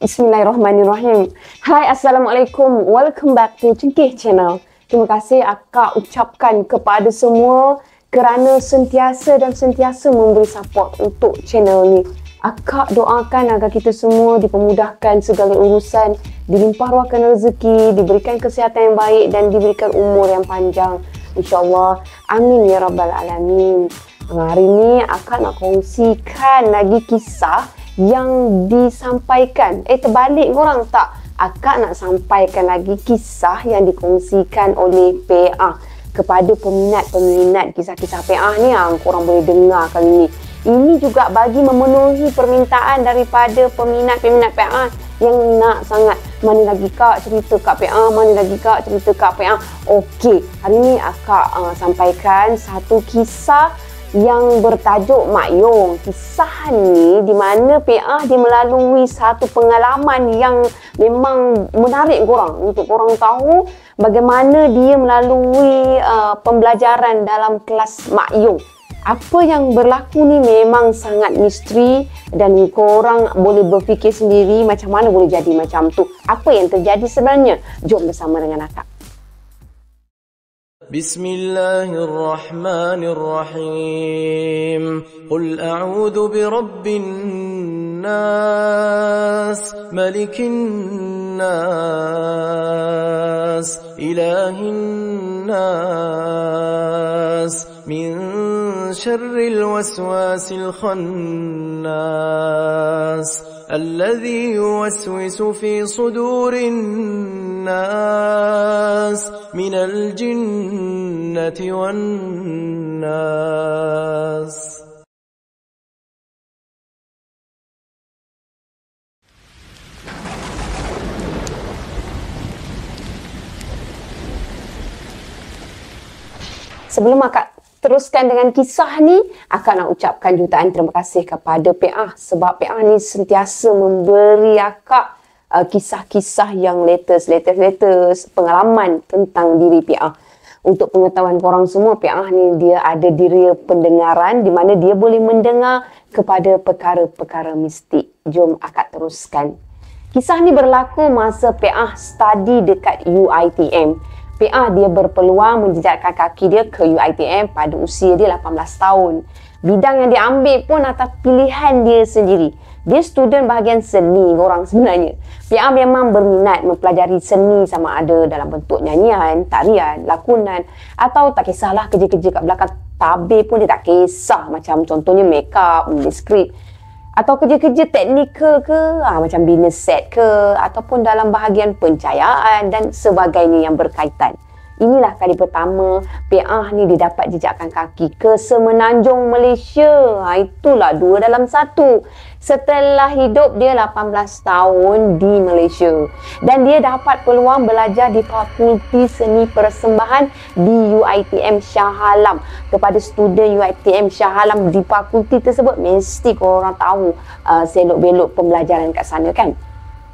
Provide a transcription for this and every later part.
Bismillahirrahmanirrahim. Hai, Assalamualaikum. Welcome back to Cengkeh Channel. Terima kasih akak ucapkan kepada semua kerana sentiasa memberi support untuk channel ni. Akak doakan agar kita semua dipermudahkan segala urusan, dilimpah ruahkan rezeki, diberikan kesihatan yang baik dan diberikan umur yang panjang. InsyaAllah. Amin ya Rabbal Alamin. Hari ni akak nak kongsikan lagi kisah yang disampaikan. Terbalik korang tak? Akak nak sampaikan lagi kisah yang dikongsikan oleh PA kepada peminat-peminat kisah-kisah PA ni yang korang boleh dengar kali ni. Ini juga bagi memenuhi permintaan daripada peminat-peminat PA yang nak sangat. Mana lagi kak cerita kat PA? Mana lagi kak cerita kat PA? Okey, hari ni akak sampaikan satu kisah yang bertajuk Mak Yong. Kisah ni di mana PA dia melalui satu pengalaman yang memang menarik korang untuk korang tahu bagaimana dia melalui pembelajaran dalam kelas Mak Yong. Apa yang berlaku ni memang sangat misteri dan korang boleh berfikir sendiri macam mana boleh jadi macam tu. Apa yang terjadi sebenarnya? Jom bersama dengan akak. بسم الله الرحمن الرحيم قل أعوذ برب الناس ملك الناس إله الناس من شر الوسواس الخناس الذي يوسوس في صدور الناس من الجنة والناس. Sebelum akak teruskan dengan kisah ni, akak nak ucapkan jutaan terima kasih kepada PA sebab PA ni sentiasa memberi akak kisah-kisah yang latest pengalaman tentang diri PA. Untuk pengetahuan korang semua, PA ni dia ada diri pendengaran di mana dia boleh mendengar kepada perkara-perkara mistik. Jom akak teruskan. Kisah ni berlaku masa PA study dekat UiTM. PA dia berpeluang menjejakkan kaki dia ke UiTM pada usia dia 18 tahun. Bidang yang dia ambil pun atas pilihan dia sendiri. Dia student bahagian seni orang sebenarnya. PA memang berminat mempelajari seni sama ada dalam bentuk nyanyian, tarian, lakonan atau tak kisahlah kerja-kerja kat belakang tabir pun dia tak kisah. Macam contohnya make up, menulis skrip atau kerja-kerja teknikal ke, macam bina set ke, ataupun dalam bahagian pencahayaan dan sebagainya yang berkaitan. Inilah kali pertama PA ni dia dapat jejakkan kaki ke Semenanjung Malaysia. Itulah 2 dalam 1. Setelah hidup dia 18 tahun di Malaysia. Dan dia dapat peluang belajar di Fakulti Seni Persembahan di UiTM Shah Alam. Kepada student UiTM Shah Alam di fakulti tersebut, mesti korang tahu selok-belok pembelajaran kat sana kan.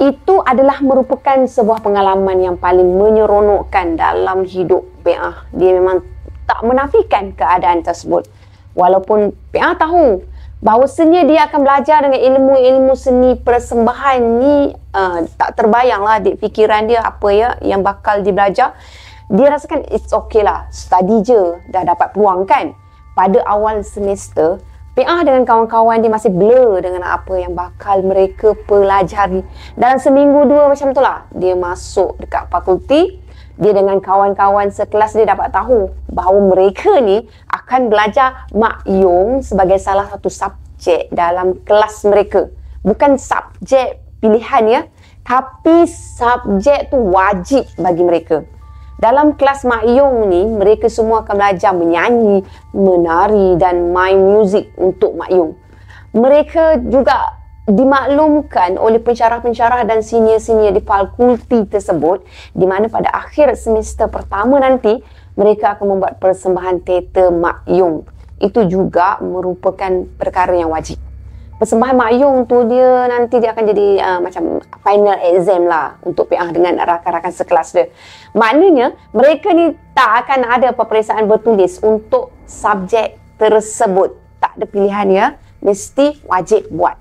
Itu adalah merupakan sebuah pengalaman yang paling menyeronokkan dalam hidup PA. Dia memang tak menafikan keadaan tersebut. Walaupun PA tahu bahawasanya dia akan belajar dengan ilmu-ilmu seni persembahan ni, tak terbayanglah di fikiran dia apa ya yang bakal dia belajar. Dia rasakan it's okay lah, study je, dah dapat peluang kan. Pada awal semester, PA dengan kawan-kawan dia masih blur dengan apa yang bakal mereka pelajari. Dalam seminggu 2 macam tu lah, dia masuk dekat fakulti. Dia dengan kawan-kawan sekelas dia dapat tahu bahawa mereka ni akan belajar Mak Yong sebagai salah satu subjek dalam kelas mereka. Bukan subjek pilihan ya, tapi subjek tu wajib bagi mereka. Dalam kelas Mak Yong ni, mereka semua akan belajar menyanyi, menari dan main muzik untuk Mak Yong. Mereka juga dimaklumkan oleh pensyarah-pensyarah dan senior-senior di fakulti tersebut di mana pada akhir semester pertama nanti, mereka akan membuat persembahan teater Mak Yong. Itu juga merupakan perkara yang wajib. Persembahan Mak Yong tu nanti dia akan jadi macam final exam lah untuk PA dengan rakan-rakan sekelas dia. Maknanya mereka ni tak akan ada peperiksaan bertulis untuk subjek tersebut. Tak ada pilihan ya, mesti wajib buat.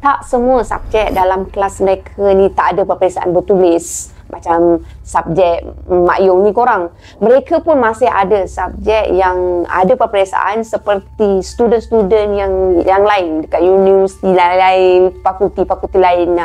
Tak semua subjek dalam kelas mereka ni tak ada peperiksaan bertulis. Macam subjek Mak Yong ni korang. Mereka pun masih ada subjek yang ada peperiksaan seperti student-student yang lain dekat universiti lain, fakulti-fakulti lain.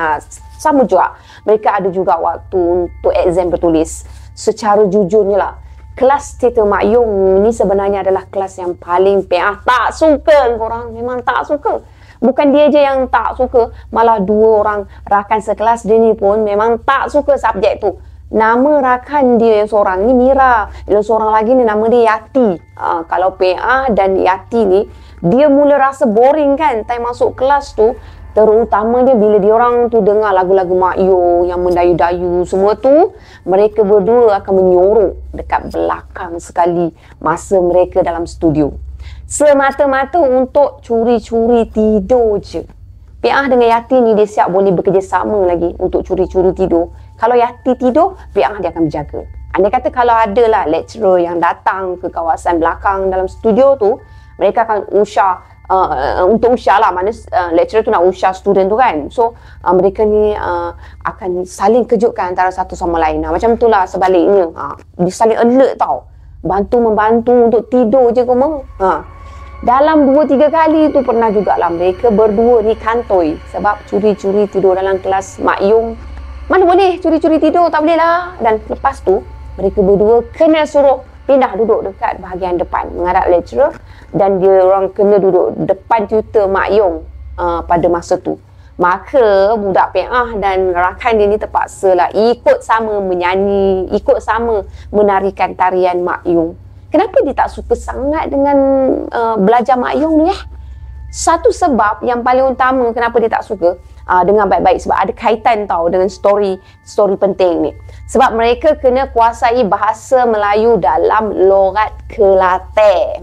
Sama juga. Mereka ada juga waktu untuk exam bertulis. Secara jujurnya lah, kelas teater Mak Yong ni sebenarnya adalah kelas yang paling PA tak suka korang. Memang tak suka. Bukan dia je yang tak suka, malah 2 orang rakan sekelas dia ni pun memang tak suka subjek tu. Nama rakan dia yang seorang ni Mira, yang seorang lagi ni nama dia Yati. Kalau PA dan Yati ni, dia mula rasa boring kan time masuk kelas tu. Terutamanya bila diorang tu dengar lagu-lagu Mak Yong yang mendayu-dayu semua tu, mereka berdua akan menyorok dekat belakang sekali masa mereka dalam studio. Semata-mata untuk curi-curi tidur je. PA dengan Yati ni dia siap boleh bekerjasama lagi untuk curi-curi tidur. Kalau Yati tidur, PA dia akan berjaga. Andai kata kalau ada lah lecturer yang datang ke kawasan belakang dalam studio tu, mereka akan usah untuk usah lah, mana lecturer tu nak usah student tu kan. So mereka ni akan saling kejutkan antara satu sama lain. Macam tu lah sebaliknya. Dia saling alert tau. Bantu-membantu untuk tidur je kau. Dalam 2-3 kali tu pernah jugalah mereka berdua ni kantoi sebab curi-curi tidur dalam kelas Mak Yong. Mana boleh curi-curi tidur, tak boleh lah. Dan lepas tu mereka berdua kena suruh pindah duduk dekat bahagian depan menghadap lecturer, dan dia orang kena duduk depan tutor Mak Yong pada masa tu. Maka budak PA dan rakan dia ni terpaksa lah ikut sama menyanyi, ikut sama menarikan tarian Mak Yong. Kenapa dia tak suka sangat dengan belajar Mak Yong ni? Satu sebab yang paling utama kenapa dia tak suka dengan baik-baik, sebab ada kaitan tau dengan story penting ni. Sebab mereka kena kuasai bahasa Melayu dalam logat Kelantan.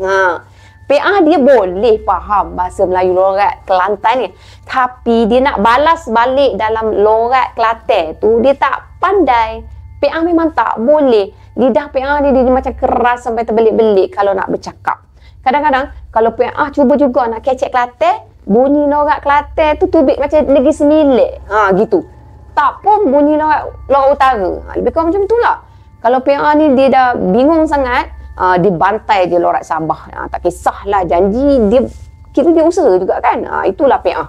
PA dia boleh faham bahasa Melayu logat Kelantan ni, tapi dia nak balas balik dalam logat Kelantan tu dia tak pandai. PA memang tak boleh. Lidah PA ni dia macam keras sampai terbelik-belik kalau nak bercakap. Kadang-kadang kalau PA cuba juga nak kecek Kelantan, bunyi logat Kelantan tu tubik macam Negeri Sembilan. Gitu. Tak pun bunyi logat utara. Lebih kurang macam tu lah. Kalau PA ni dia dah bingung sangat, dia bantai je logat Sabah. Tak kisahlah janji, dia kira dia usaha juga kan. Itulah PA.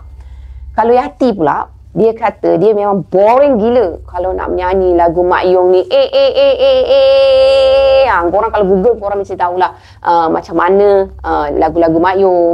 Kalau Yati pula, dia kata dia memang boring gila kalau nak menyanyi lagu Mak Yong ni. Korang kalau Google korang mesti tahulah macam mana lagu-lagu Mak Yong.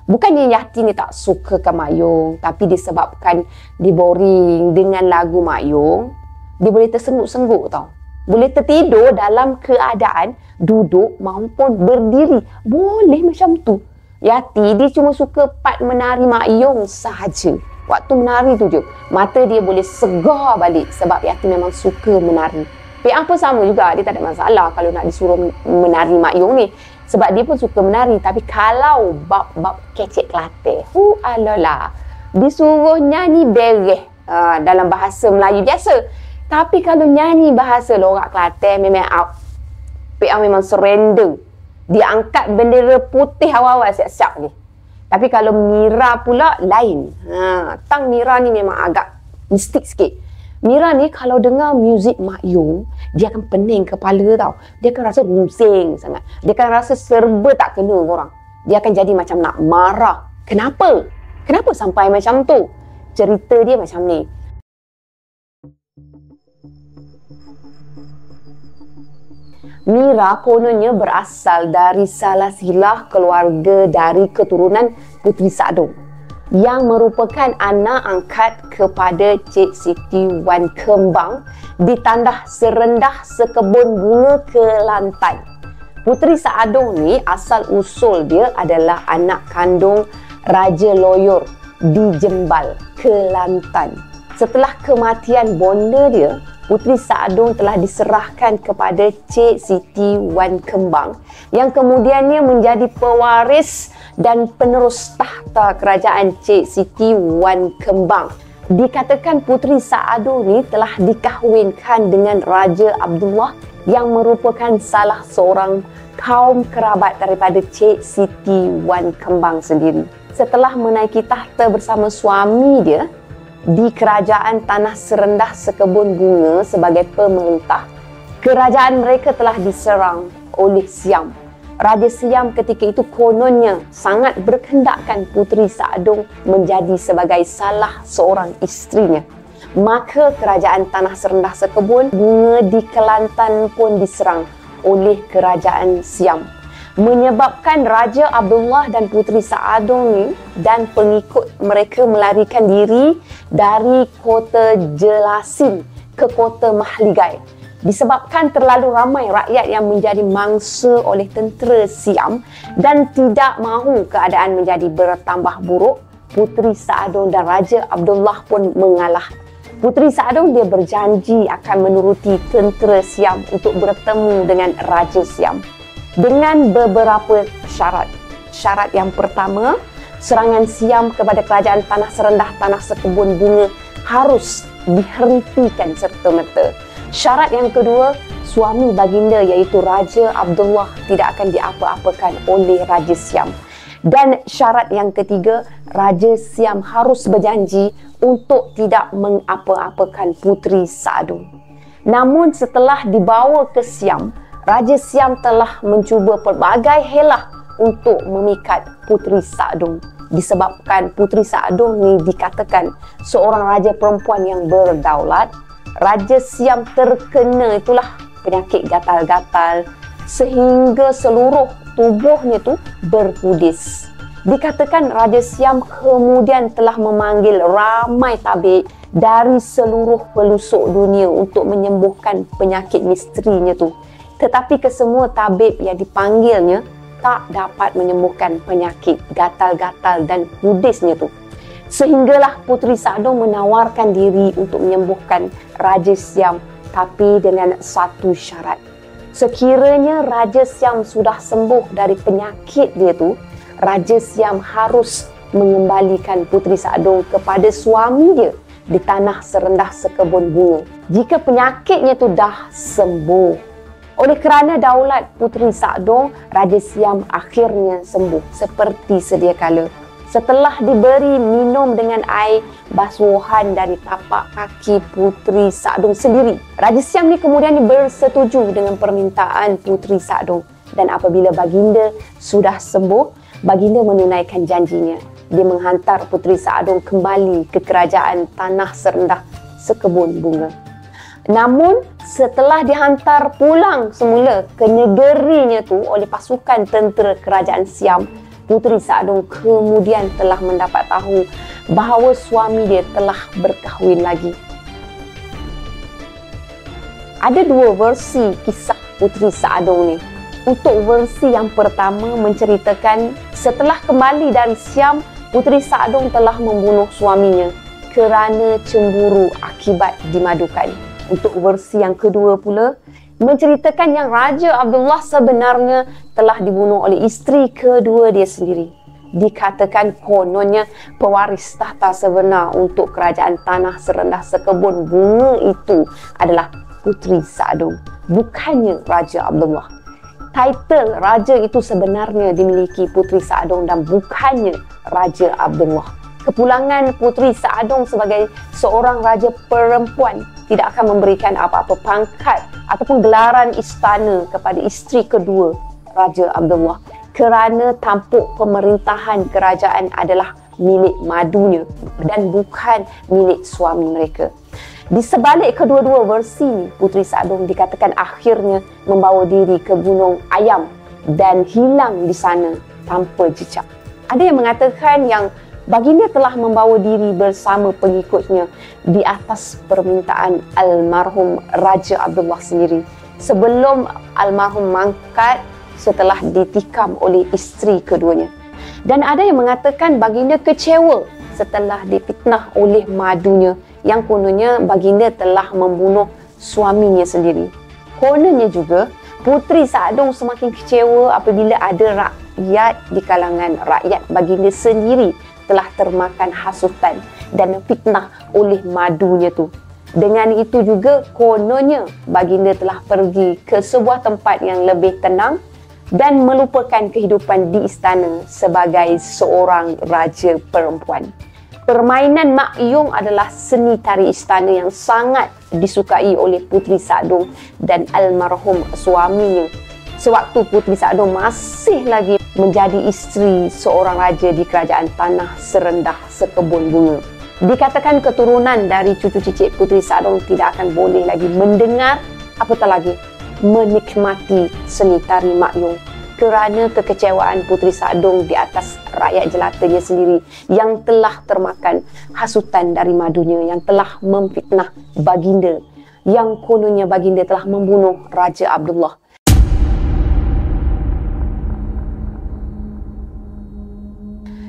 Bukannya Yati ni tak sukakan Mak Yong, tapi disebabkan dia boring dengan lagu Mak Yong, dia boleh tersengguk-sengguk tau. Boleh tertidur dalam keadaan duduk maupun berdiri. Boleh macam tu. Yati dia cuma suka part menari Mak Yong sahaja. Waktu menari tu je, mata dia boleh segar balik sebab Yati memang suka menari. PA pun sama juga, dia tak ada masalah kalau nak disuruh menari Mak Yong ni. Sebab dia pun suka menari. Tapi kalau bab kecek Kelantan, alalah, disuruh nyanyi bereh dalam bahasa Melayu biasa. Tapi kalau nyanyi bahasa logat Kelantan memang out. PA memang surrender. Dia angkat bendera putih awal-awal siap-siap ni. Tapi kalau Mira pula lain. Tang Mira ni memang agak mistik sikit. Mira ni kalau dengar muzik Mak Yong, dia akan pening kepala tau. Dia akan rasa rusing sangat. Dia akan rasa serba tak kena korang. Dia akan jadi macam nak marah. Kenapa? Kenapa sampai macam tu? Cerita dia macam ni. Mira kononnya berasal dari salah silah keluarga dari keturunan Puteri Saadong yang merupakan anak angkat kepada Cik Siti Wan Kembang di tandah serendah sekebun bunga Kelantan. Puteri Saadong ni asal usul dia adalah anak kandung Raja Loyor di Jembal, Kelantan. Setelah kematian bonda dia, Puteri Saadong telah diserahkan kepada Cik Siti Wan Kembang yang kemudiannya menjadi pewaris dan penerus tahta kerajaan Cik Siti Wan Kembang. Dikatakan Puteri Saadong ni telah dikahwinkan dengan Raja Abdullah yang merupakan salah seorang kaum kerabat daripada Cik Siti Wan Kembang sendiri. setelah menaiki tahta bersama suami dia di kerajaan tanah serendah sekebun bunga sebagai pemerintah, kerajaan mereka telah diserang oleh Siam. Raja Siam ketika itu kononnya sangat berkehendakkan Puteri Sa'dong menjadi sebagai salah seorang isterinya. Maka kerajaan tanah serendah sekebun bunga di Kelantan pun diserang oleh kerajaan Siam, menyebabkan Raja Abdullah dan Puteri Sa'dong ni dan pengikut mereka melarikan diri dari kota Jelasin ke kota Mahligai. Disebabkan terlalu ramai rakyat yang menjadi mangsa oleh tentera Siam dan tidak mahu keadaan menjadi bertambah buruk, Puteri Sa'dong dan Raja Abdullah pun mengalah. Puteri Sa'dong dia berjanji akan menuruti tentera Siam untuk bertemu dengan Raja Siam dengan beberapa syarat. Syarat yang pertama, serangan Siam kepada kerajaan tanah serendah tanah sekebun bunga harus dihentikan serta-merta. Syarat yang kedua, suami baginda iaitu Raja Abdullah tidak akan diapa-apakan oleh Raja Siam. Dan syarat yang ketiga, Raja Siam harus berjanji untuk tidak mengapa-apakan Puteri Sa'dong. Namun setelah dibawa ke Siam, Raja Siam telah mencuba pelbagai helah untuk memikat Puteri Sa'dong. Disebabkan Puteri Sa'dong ni dikatakan seorang raja perempuan yang berdaulat, Raja Siam terkena itulah penyakit gatal-gatal sehingga seluruh tubuhnya tu berkudis. Dikatakan Raja Siam kemudian telah memanggil ramai tabib dari seluruh pelosok dunia untuk menyembuhkan penyakit misterinya tu. Tetapi kesemua tabib yang dipanggilnya tak dapat menyembuhkan penyakit gatal-gatal dan kudisnya tu. Sehinggalah Puteri Sa'dong menawarkan diri untuk menyembuhkan Raja Siam, tapi dengan satu syarat. Sekiranya Raja Siam sudah sembuh dari penyakit dia tu, Raja Siam harus mengembalikan Puteri Sa'dong kepada suami dia di tanah serendah sekebun bunga jika penyakitnya tu dah sembuh. Oleh kerana daulat Puteri Sa'dong, Raja Siam akhirnya sembuh seperti sedia kala. Setelah diberi minum dengan air basuhan dari tapak kaki Puteri Sa'dong sendiri, Raja Siam ni kemudian bersetuju dengan permintaan Puteri Sa'dong. Dan apabila baginda sudah sembuh, baginda menunaikan janjinya. Dia menghantar Puteri Sa'dong kembali ke kerajaan tanah serendah sekebun bunga. Namun, setelah dihantar pulang semula ke negerinya tu oleh pasukan tentera kerajaan Siam, Puteri Sa'dong kemudian telah mendapat tahu bahawa suami dia telah berkahwin lagi. Ada dua versi kisah Puteri Sa'dong ni. Untuk versi yang pertama menceritakan setelah kembali dari Siam, Puteri Sa'dong telah membunuh suaminya kerana cemburu akibat dimadukan. Untuk versi yang kedua pula menceritakan yang Raja Abdullah sebenarnya telah dibunuh oleh isteri kedua dia sendiri. Dikatakan kononnya pewaris tahta sebenar untuk kerajaan tanah serendah sekebun bunga itu adalah Puteri Sa'dong, bukannya Raja Abdullah. Title raja itu sebenarnya dimiliki Puteri Sa'dong dan bukannya Raja Abdullah. Kepulangan Puteri Sa'dong sebagai seorang raja perempuan tidak akan memberikan apa-apa pangkat ataupun gelaran istana kepada isteri kedua Raja Abdullah kerana tampuk pemerintahan kerajaan adalah milik madunya dan bukan milik suami mereka. Di sebalik kedua-dua versi ni, Puteri Sa'dong dikatakan akhirnya membawa diri ke Gunung Ayam dan hilang di sana tanpa jejak. Ada yang mengatakan yang baginda telah membawa diri bersama pengikutnya di atas permintaan almarhum Raja Abdullah sendiri sebelum almarhum mangkat setelah ditikam oleh isteri keduanya. Dan ada yang mengatakan baginda kecewa setelah difitnah oleh madunya yang kononnya baginda telah membunuh suaminya sendiri. Kononnya juga Puteri Sa'dong semakin kecewa apabila ada rakyat di kalangan rakyat baginda sendiri telah termakan hasutan dan fitnah oleh madunya tu. Dengan itu juga kononnya baginda telah pergi ke sebuah tempat yang lebih tenang dan melupakan kehidupan di istana sebagai seorang raja perempuan. Permainan Mak Yong adalah seni tari istana yang sangat disukai oleh Puteri Saadong dan almarhum suaminya sewaktu Puteri Saadong masih lagi menjadi isteri seorang raja di kerajaan tanah serendah sekebun bunga. Dikatakan keturunan dari cucu cicit Puteri Saadong tidak akan boleh lagi mendengar apatah lagi menikmati seni tari Mak Yong kerana kekecewaan Puteri Saadong di atas rakyat jelatanya sendiri yang telah termakan hasutan dari madunya, yang telah memfitnah baginda, yang kononnya baginda telah membunuh Raja Abdullah.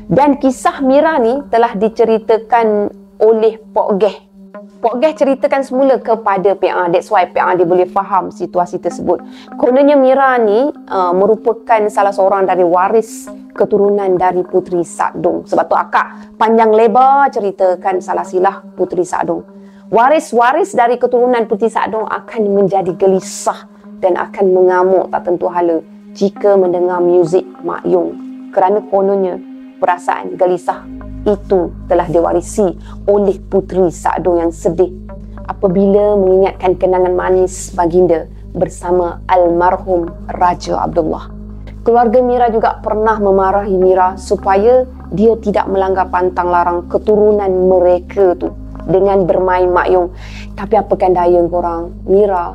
Dan kisah Mira ni telah diceritakan oleh Pok Geh. Pok Geh ceritakan semula kepada PA. That's why PA dia boleh faham situasi tersebut. Kononnya Mira ni merupakan salah seorang dari waris keturunan dari Puteri Saadong. Sebab tu akak panjang lebar ceritakan salah silah Puteri Saadong. Waris-waris dari keturunan Puteri Saadong akan menjadi gelisah dan akan mengamuk tak tentu hala jika mendengar muzik Mak Yong. Kerana kononnya perasaan gelisah itu telah diwarisi oleh Puteri Saadong yang sedih apabila mengingatkan kenangan manis baginda bersama almarhum Raja Abdullah. Keluarga Mira juga pernah memarahi Mira supaya dia tidak melanggar pantang larang keturunan mereka tu dengan bermain Mak Yong. Tapi apakan daya korang, Mira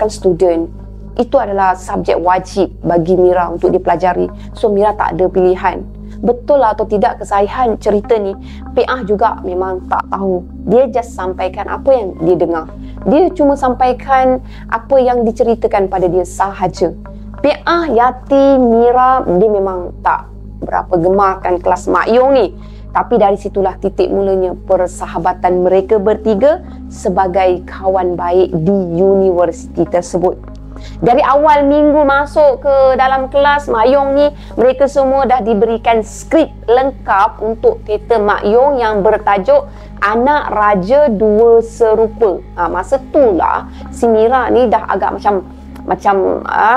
kan student. Itu adalah subjek wajib bagi Mira untuk dipelajari. So Mira tak ada pilihan. Betul atau tidak kesahihan cerita ni, PA juga memang tak tahu. Dia just sampaikan apa yang dia dengar. Dia cuma sampaikan apa yang diceritakan pada dia sahaja. PA, Yati, Mira, dia memang tak berapa gemarkan kelas Mak Yong ni. Tapi dari situlah titik mulanya persahabatan mereka bertiga sebagai kawan baik di universiti tersebut. Dari awal minggu masuk ke dalam kelas Mak Yong ni, mereka semua dah diberikan skrip lengkap untuk teater Mak Yong yang bertajuk Anak Raja Dua Serupa. Masa tu lah si Mira ni dah agak macam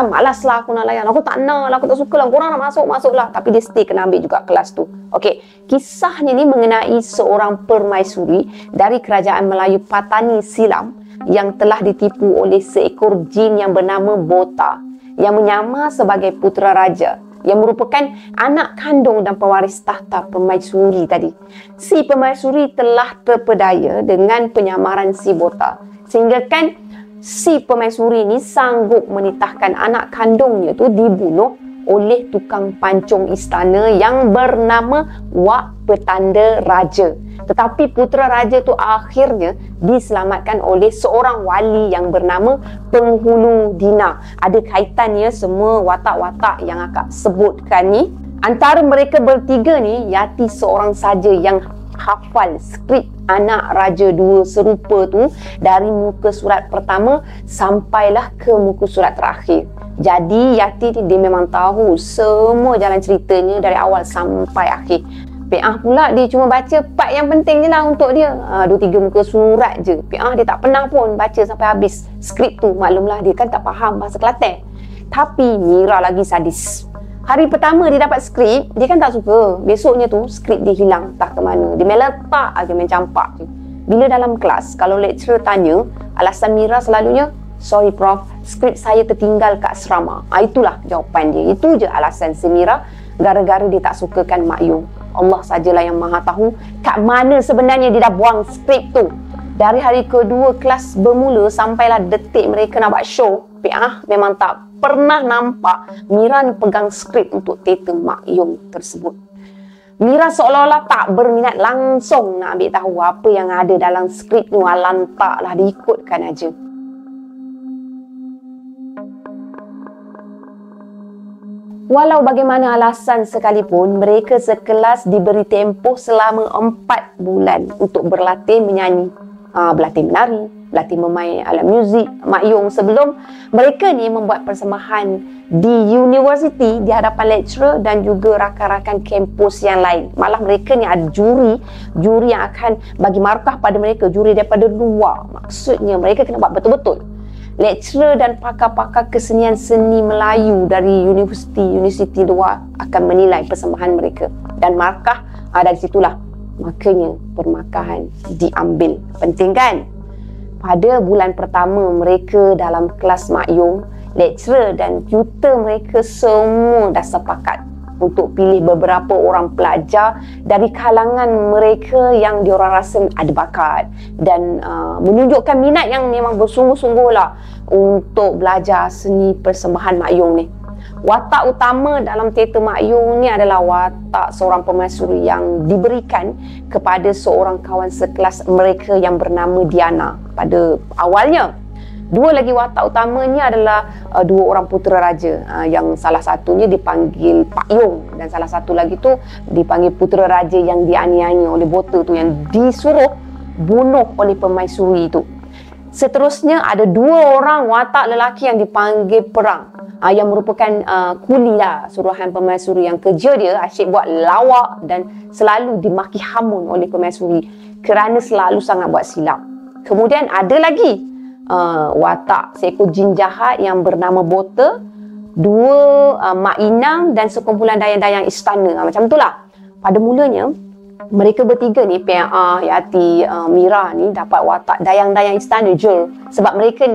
malas lah aku nak layan. Aku tak nak lah, aku tak suka lah. Korang nak masuk lah. Tapi dia stay kena ambil juga kelas tu. Okey, kisahnya ni mengenai seorang permaisuri dari kerajaan Melayu Patani silam yang telah ditipu oleh seekor jin yang bernama Bota yang menyamar sebagai putera raja yang merupakan anak kandung dan pewaris tahta permaisuri tadi. Si permaisuri telah terpedaya dengan penyamaran si Bota sehingga kan si permaisuri ni sanggup menitahkan anak kandungnya tu dibunuh oleh tukang pancung istana yang bernama Wak Petanda Raja. Tetapi putera raja tu akhirnya diselamatkan oleh seorang wali yang bernama Penghulu Dina. Ada kaitannya semua watak-watak yang akak sebutkan ni. Antara mereka bertiga ni, Yati seorang saja yang hafal skrip Anak Raja Dua Serupa tu dari muka surat pertama sampailah ke muka surat terakhir. Jadi Yati ni dia memang tahu semua jalan ceritanya dari awal sampai akhir. PA pula dia cuma baca part yang penting je lah untuk dia. 2-3 muka surat je. PA dia tak pernah pun baca sampai habis skrip tu. Maklumlah dia kan tak faham bahasa Kelantan. Tapi Mira lagi sadis. Hari pertama dia dapat skrip, dia kan tak suka. Besoknya tu skrip dia hilang tak ke mana. Dia main letak aja, main campak je. Bila dalam kelas, kalau lecturer tanya, alasan Mira selalunya, sorry prof, skrip saya tertinggal kat asrama. Itulah jawapan dia. Itu je alasan si Mira gara-gara dia tak sukakan Mak Yong. Allah sajalah yang maha tahu kat mana sebenarnya dia dah buang skrip tu. Dari hari kedua kelas bermula sampailah detik mereka nak buat show, PA memang tak pernah nampak Mira ni pegang skrip untuk teater Mak Yong tersebut. Mira seolah-olah tak berminat langsung nak ambil tahu apa yang ada dalam skrip tu. Lantaklah diikutkan aja. Walau bagaimana alasan sekalipun, mereka sekelas diberi tempoh selama 4 bulan untuk berlatih menyanyi, berlatih menari, berlatih memain alat muzik Mak Yong sebelum mereka ni membuat persembahan di universiti di hadapan lecturer dan juga rakan-rakan kampus yang lain. Malah mereka ni ada juri yang akan bagi markah pada mereka, juri daripada luar. Maksudnya mereka kena buat betul-betul. lecturer dan pakar-pakar kesenian seni Melayu dari universiti luar akan menilai persembahan mereka. Dan markah, dari situlah makanya permarkahan diambil. Penting kan? Pada bulan pertama mereka dalam kelas Mak Yong, lecturer dan tutor mereka semua dah sepakat untuk pilih beberapa orang pelajar dari kalangan mereka yang diorang rasa ada bakat dan menunjukkan minat yang memang bersungguh-sungguh lah untuk belajar seni persembahan Mak Yong ni. Watak utama dalam teater Mak Yong ni adalah watak seorang permaisuri yang diberikan kepada seorang kawan sekelas mereka yang bernama Diana pada awalnya. Dua lagi watak utamanya adalah dua orang putera raja, yang salah satunya dipanggil Pak Yong dan salah satu lagi tu dipanggil putera raja yang dianiaya oleh bota tu, yang disuruh bunuh oleh permaisuri tu. Seterusnya ada dua orang watak lelaki yang dipanggil Perang, yang merupakan kuli lah suruhan permaisuri, yang kerja dia asyik buat lawak dan selalu dimaki hamun oleh permaisuri kerana selalu sangat buat silap. Kemudian ada lagi watak seekor jin jahat yang bernama Bota, dua Mak Inang dan sekumpulan dayang-dayang istana. Macam itulah. Pada mulanya mereka bertiga ni, PA, Yati, Mira ni dapat watak dayang-dayang istana je, sebab mereka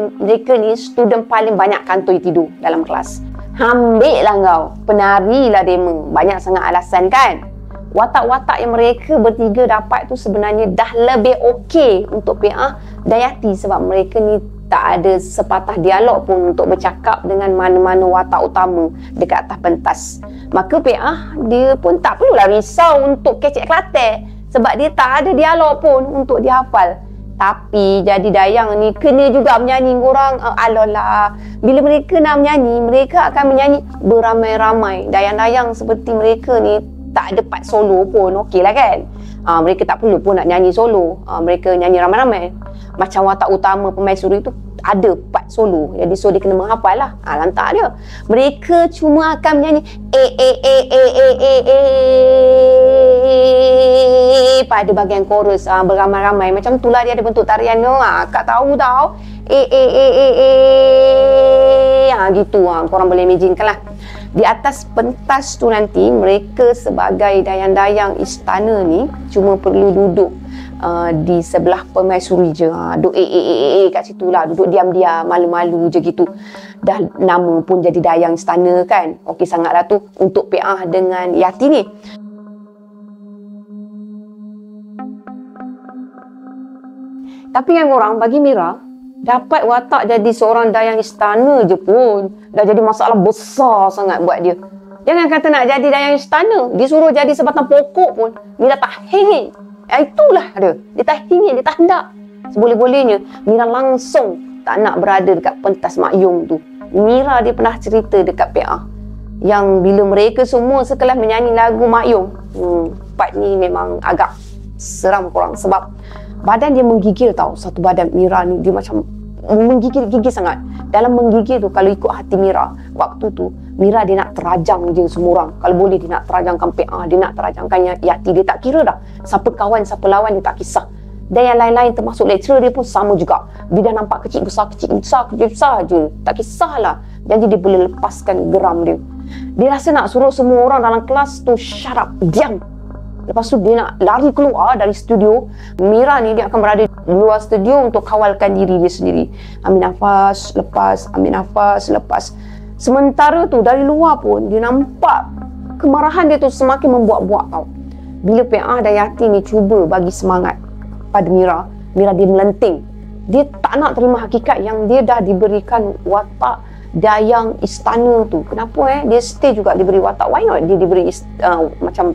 ni student paling banyak kantoi tidur dalam kelas. Ambil lah kau, penari lah demo, banyak sangat alasan kan. Watak-watak yang mereka bertiga dapat tu sebenarnya dah lebih okey untuk PA dan Yati, sebab mereka ni tak ada sepatah dialog pun untuk bercakap dengan mana-mana watak utama dekat atas pentas. Maka PA dia pun tak perlulah risau untuk kecek Kelantan, sebab dia tak ada dialog pun untuk dihafal. Tapi jadi dayang ni kena juga menyanyi. Korang alolah, bila mereka nak menyanyi, mereka akan menyanyi beramai-ramai. Dayang-dayang seperti mereka ni tak ada part solo pun, okey lah kan. Mereka tak perlu pun nak nyanyi solo, mereka nyanyi ramai-ramai. Macam watak utama permaisuri tu ada part solo, jadi so dia kena menghafal lah. Lantak dia. Mereka cuma akan menyanyi pada bahagian chorus, beramai-ramai. Macam itulah dia ada bentuk tarian tu. Kak tahu tau. Gitu. Korang boleh imaginekan lah. Di atas pentas tu nanti, mereka sebagai dayang-dayang istana ni cuma perlu duduk di sebelah permaisuri je. Duduk kat situ lah, duduk diam-diam, malu-malu je gitu. Dah nama pun jadi dayang istana kan. Okey sangatlah tu untuk PA dengan Yati ni. Tapi kan korang, bagi Mira, dapat watak jadi seorang dayang istana je pun dah jadi masalah besar sangat buat dia. Jangan kata nak jadi dayang istana, disuruh jadi sebatang pokok pun Mira tak hengit. Itulah dia. Dia tak hengit, dia tak hendak. Seboleh-bolehnya Mira langsung tak nak berada dekat pentas Mak Yong tu. Mira dia pernah cerita dekat PA yang bila mereka semua sekelas menyanyi lagu Mak Yong, part ni memang agak seram korang, sebab badan dia menggigil tau. Satu badan Mira ni dia macam menggigil-gigil sangat. Dalam menggigil tu, kalau ikut hati Mira waktu tu, Mira dia nak terajang je semua orang. Kalau boleh dia nak terajangkan PA, dia nak terajangkan Yati. Dia tak kira dah siapa kawan, siapa lawan, dia tak kisah. Dan yang lain-lain termasuk lecturer dia pun sama juga. Dia dah nampak kecil besar je, tak kisahlah. Jadi dia boleh lepaskan geram dia. Dia rasa nak suruh semua orang dalam kelas tu shut up, diam. Lepas tu dia nak lari keluar dari studio. Mira ni dia akan berada di luar studio untuk kawalkan diri dia sendiri. Ambil nafas, lepas, ambil nafas, lepas. Sementara tu dari luar pun dia nampak kemarahan dia tu semakin membuak-buak tau. Bila PA dan Yati ni cuba bagi semangat pada Mira, Mira dia melenting. Dia tak nak terima hakikat yang dia dah diberikan watak dayang istana tu. Kenapa dia stay juga diberi watak? Why not dia diberi macam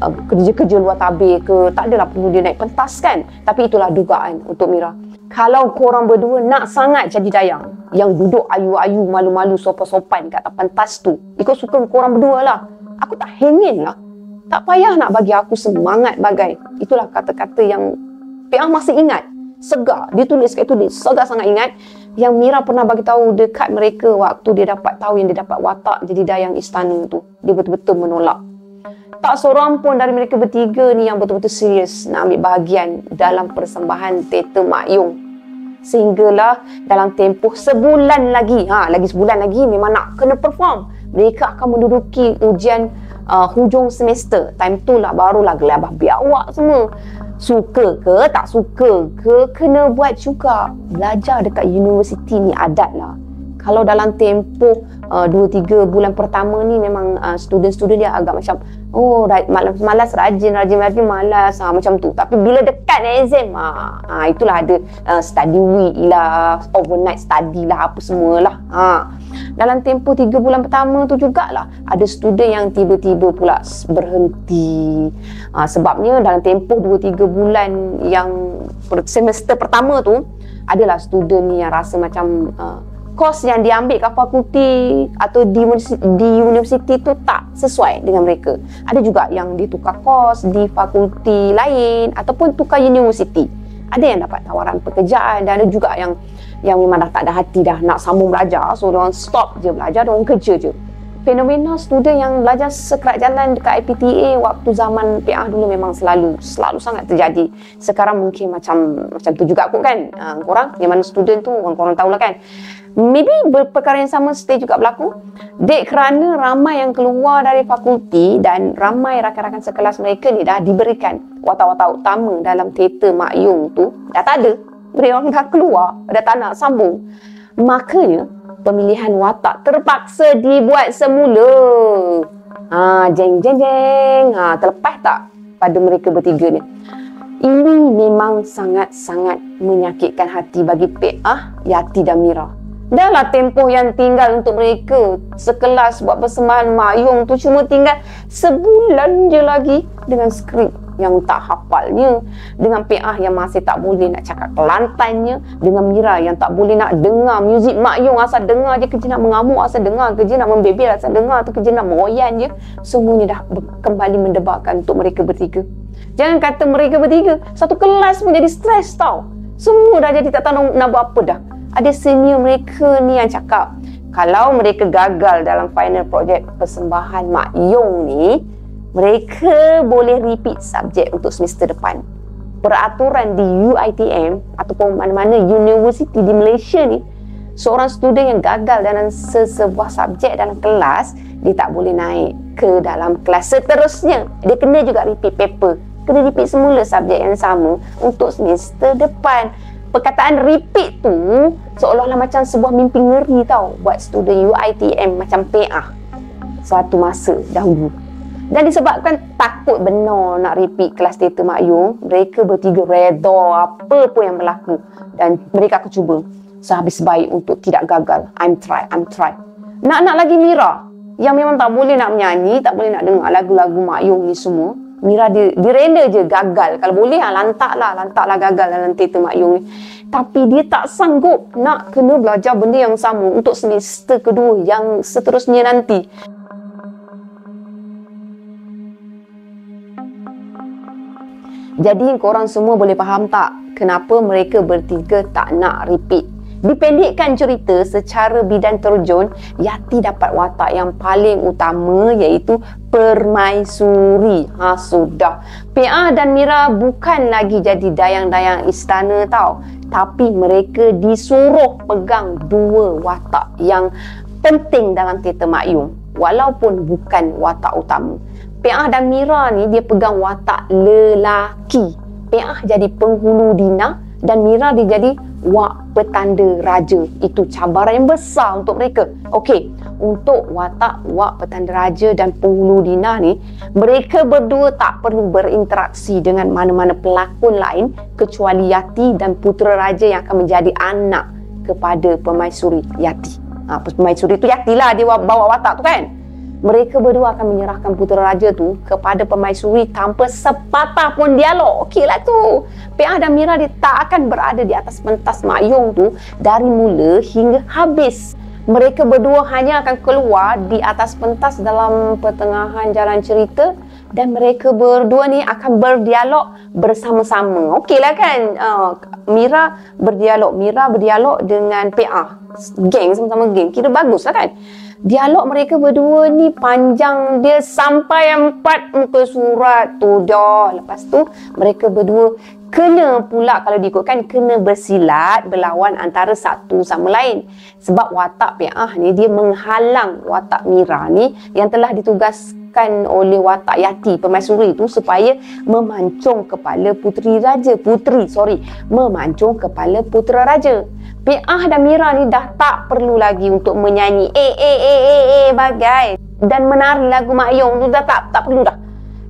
kerja-kerja luar tabir ke? Tak adalah perlu dia naik pentas kan. Tapi itulah dugaan untuk Mira. Kalau korang berdua nak sangat jadi dayang yang duduk ayu-ayu, malu-malu, sopan-sopan kat atas pentas tu, ikut suka korang berdua lah. Aku tak hengin lah. Tak payah nak bagi aku semangat bagai. Itulah kata-kata yang PA masih ingat. Segar. Dia tulis kat tulis. Segar sangat ingat. Yang Mira pernah bagi tahu dekat mereka waktu dia dapat tahu yang dia dapat watak jadi dayang istana tu. Dia betul-betul menolak. Tak seorang pun dari mereka bertiga ni yang betul-betul serius nak ambil bahagian dalam persembahan teater Mak Yong. Sehinggalah dalam tempoh sebulan lagi, lagi sebulan lagi memang nak kena perform. Mereka akan menduduki ujian hujung semester. Time tu lah barulah gelabah biawak semua. Suka ke tak suka ke, kena buat juga. Belajar dekat universiti ni adat lah. Kalau dalam tempoh 2-3 bulan pertama ni memang student-student dia agak macam malas, rajin malas, macam tu. Tapi bila dekat exam, itulah ada study week lah, overnight study lah, apa semualah. Dalam tempoh 3 bulan pertama tu jugalah ada student yang tiba-tiba pula berhenti. Sebabnya dalam tempoh 2-3 bulan yang semester pertama tu, adalah student ni yang rasa macam kos yang diambil kat fakulti atau di universiti tu tak sesuai dengan mereka. Ada juga yang ditukar kos di fakulti lain ataupun tukar universiti. Ada yang dapat tawaran pekerjaan dan ada juga yang memang dah tak ada hati dah nak sambung belajar. So, diorang stop je belajar, diorang kerja je. Fenomena student yang belajar sekerat jalan dekat IPTA waktu zaman PA dulu memang selalu sangat terjadi. Sekarang mungkin macam tu juga kot kan. Korang yang mana student tu, korang tahulah kan. Maybe perkara yang sama stay juga berlaku. Dek kerana ramai yang keluar dari fakulti dan ramai rakan-rakan sekelas mereka ni dah diberikan watak-watak utama dalam teater Mak Yong tu, dah tak ada. Mereka dah keluar, dah tak nak sambung. Makanya pemilihan watak terpaksa dibuat semula. Jeng. Terlepas tak pada mereka bertiga ni? Ini memang sangat-sangat menyakitkan hati bagi PA, Yati dan Mira. Dahlah tempoh yang tinggal untuk mereka sekelas buat persembahan Mak Yong tu cuma tinggal sebulan je lagi, dengan skrip yang tak hafalnya, dengan PA yang masih tak boleh nak cakap Kelantannya, dengan Mira yang tak boleh nak dengar muzik Mak Yong, asal dengar je kerja nak mengamuk, asal dengar kerja nak membebel, asal dengar tu kerja nak meroyan je. Semuanya dah kembali mendebarkan untuk mereka bertiga. Jangan kata mereka bertiga, satu kelas pun jadi stres tau. Semua dah jadi tak tahu nak buat apa dah. Ada senior mereka ni yang cakap, kalau mereka gagal dalam final project persembahan Mak Yong ni, mereka boleh repeat subjek untuk semester depan. Peraturan di UiTM ataupun mana-mana universiti di Malaysia ni, seorang student yang gagal dalam sebuah subjek dalam kelas, dia tak boleh naik ke dalam kelas seterusnya. Dia kena juga repeat paper, kena repeat semula subjek yang sama untuk semester depan. Perkataan repeat tu seolah-olah macam sebuah mimpi ngeri tau buat student UiTM macam PA suatu masa dahulu. Dan disebabkan takut benar nak repeat kelas teater Mak Yong, mereka bertiga reda apa pun yang berlaku dan mereka akan cuba sehabis baik untuk tidak gagal. I'm try. Nak lagi Mira yang memang tak boleh nak menyanyi, tak boleh nak dengar lagu-lagu Mak Yong ni semua. Mira direla je gagal. Kalau boleh lantaklah gagal dalam teater Mak Yong ni. Tapi dia tak sanggup nak kena belajar benda yang sama untuk semester kedua yang seterusnya nanti. Jadi korang semua boleh faham tak kenapa mereka bertiga tak nak repeat? Dipendekkan cerita secara bidan terjun, Yati dapat watak yang paling utama iaitu permaisuri. Sudah. PA dan Mira bukan lagi jadi dayang-dayang istana tau. Tapi mereka disuruh pegang dua watak yang penting dalam teater Mak Yong, walaupun bukan watak utama. PA dan Mira ni dia pegang watak lelaki. PA jadi penghulu dina dan Mira dia jadi wak petanda raja. Itu cabaran yang besar untuk mereka. Okey, untuk watak wak petanda raja dan penghulu dina ni, mereka berdua tak perlu berinteraksi dengan mana-mana pelakon lain kecuali Yati dan putera raja yang akan menjadi anak kepada permaisuri Yati. Permaisuri tu Yati lah, dia bawa watak tu kan. Mereka berdua akan menyerahkan putera raja tu kepada permaisuri tanpa sepatah pun dialog. Okeylah tu. PA dan Mira dia tak akan berada di atas pentas Mak Yong tu dari mula hingga habis. Mereka berdua hanya akan keluar di atas pentas dalam pertengahan jalan cerita dan mereka berdua ni akan berdialog bersama-sama. Okeylah kan? Mira berdialog dengan PA. Geng, sama-sama geng. Kira bagus lah kan? Dialog mereka berdua ni panjang dia sampai 4 muka surat tu dah. Lepas tu mereka berdua Kena pula kalau diikutkan, kena bersilat berlawan antara satu sama lain. Sebab watak Pi'ah ni dia menghalang watak Mira ni yang telah ditugaskan oleh watak Yati permaisuri tu supaya memancung kepala memancung kepala putera raja. Pi'ah dan Mira ni dah tak perlu lagi untuk menyanyi bagai dan menari lagu Mak Yong tu, dah tak perlu dah.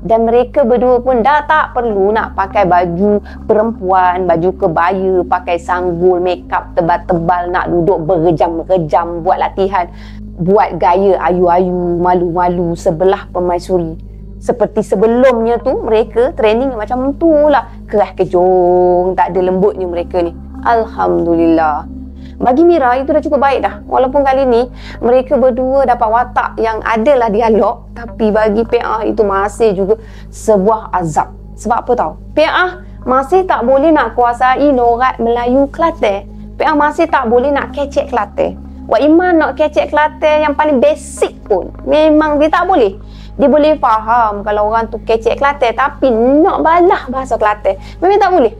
Dan mereka berdua pun dah tak perlu nak pakai baju perempuan, baju kebaya, pakai sanggul, makeup tebal-tebal, nak duduk berjam-jam buat latihan, buat gaya ayu-ayu, malu-malu sebelah permaisuri. Seperti sebelumnya tu, mereka training macam tu lah. Kerah kejong, tak ada lembutnya mereka ni. Alhamdulillah. Bagi Mira itu dah cukup baik dah. Walaupun kali ni mereka berdua dapat watak yang adalah dialog, tapi bagi Pi'ah itu masih juga sebuah azab. Sebab apa tahu? Pi'ah masih tak boleh nak kuasai logat Melayu Kelantan. Pi'ah masih tak boleh nak kecek Kelantan. Wak Iman nak kecek Kelantan yang paling basic pun memang dia tak boleh. Dia boleh faham kalau orang tu kecek Kelantan, tapi nak balah bahasa Kelantan memang tak boleh.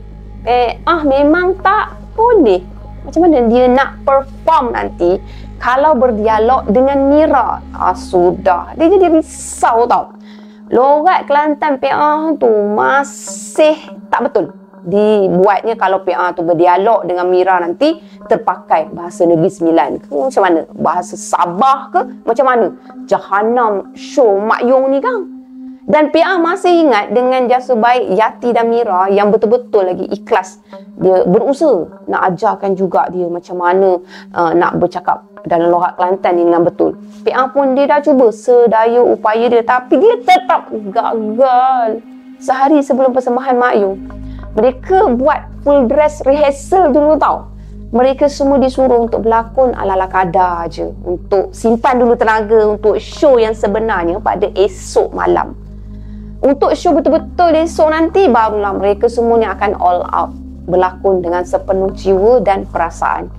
Pi'ah memang tak boleh. Macam mana dia nak perform nanti kalau berdialog dengan Mira? Sudah. Dia jadi risau tau. Logat Kelantan Pi'ah tu masih tak betul. Dibuatnya kalau Pi'ah tu berdialog dengan Mira nanti terpakai bahasa Negeri Sembilan ke macam mana? Bahasa Sabah ke macam mana? Jahanam show Mak Yong ni kan? Dan Pi'ah masih ingat dengan jasa baik Yati dan Mira yang betul-betul lagi ikhlas. Dia berusaha nak ajarkan juga dia macam mana nak bercakap dalam logat Kelantan ni dengan betul. Pi'ah pun dia dah cuba sedaya upaya dia, tapi dia tetap gagal. Sehari sebelum persembahan Mak Yong, mereka buat full dress rehearsal dulu tau. Mereka semua disuruh untuk berlakon ala-ala kadar je, untuk simpan dulu tenaga untuk show yang sebenarnya pada esok malam. Untuk show betul-betul esok nanti, barulah mereka semua ni akan all out, berlakon dengan sepenuh jiwa dan perasaan.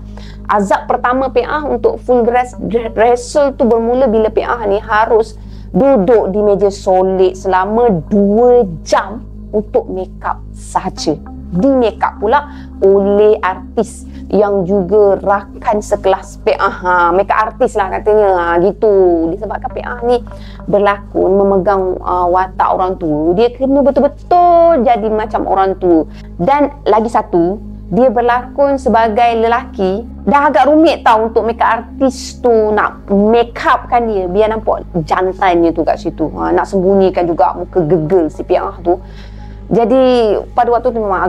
Azab pertama Pi'ah untuk full dress rehearsal tu bermula bila Pi'ah ni harus duduk di meja solid selama 2 jam untuk make up sahaja. Di make up pula oleh artis yang juga rakan sekelas Pi'ah. Make up artis lah katanya. Gitu. Disebabkan Pi'ah ni berlakon memegang watak orang tua, dia kena betul-betul jadi macam orang tua. Dan lagi satu, dia berlakon sebagai lelaki. Dah agak rumit tau untuk make up artis tu nak make up kan dia biar nampak jantannya tu kat situ. Nak sembunyikan juga muka gegel si Pi'ah tu. Jadi pada waktu tu memang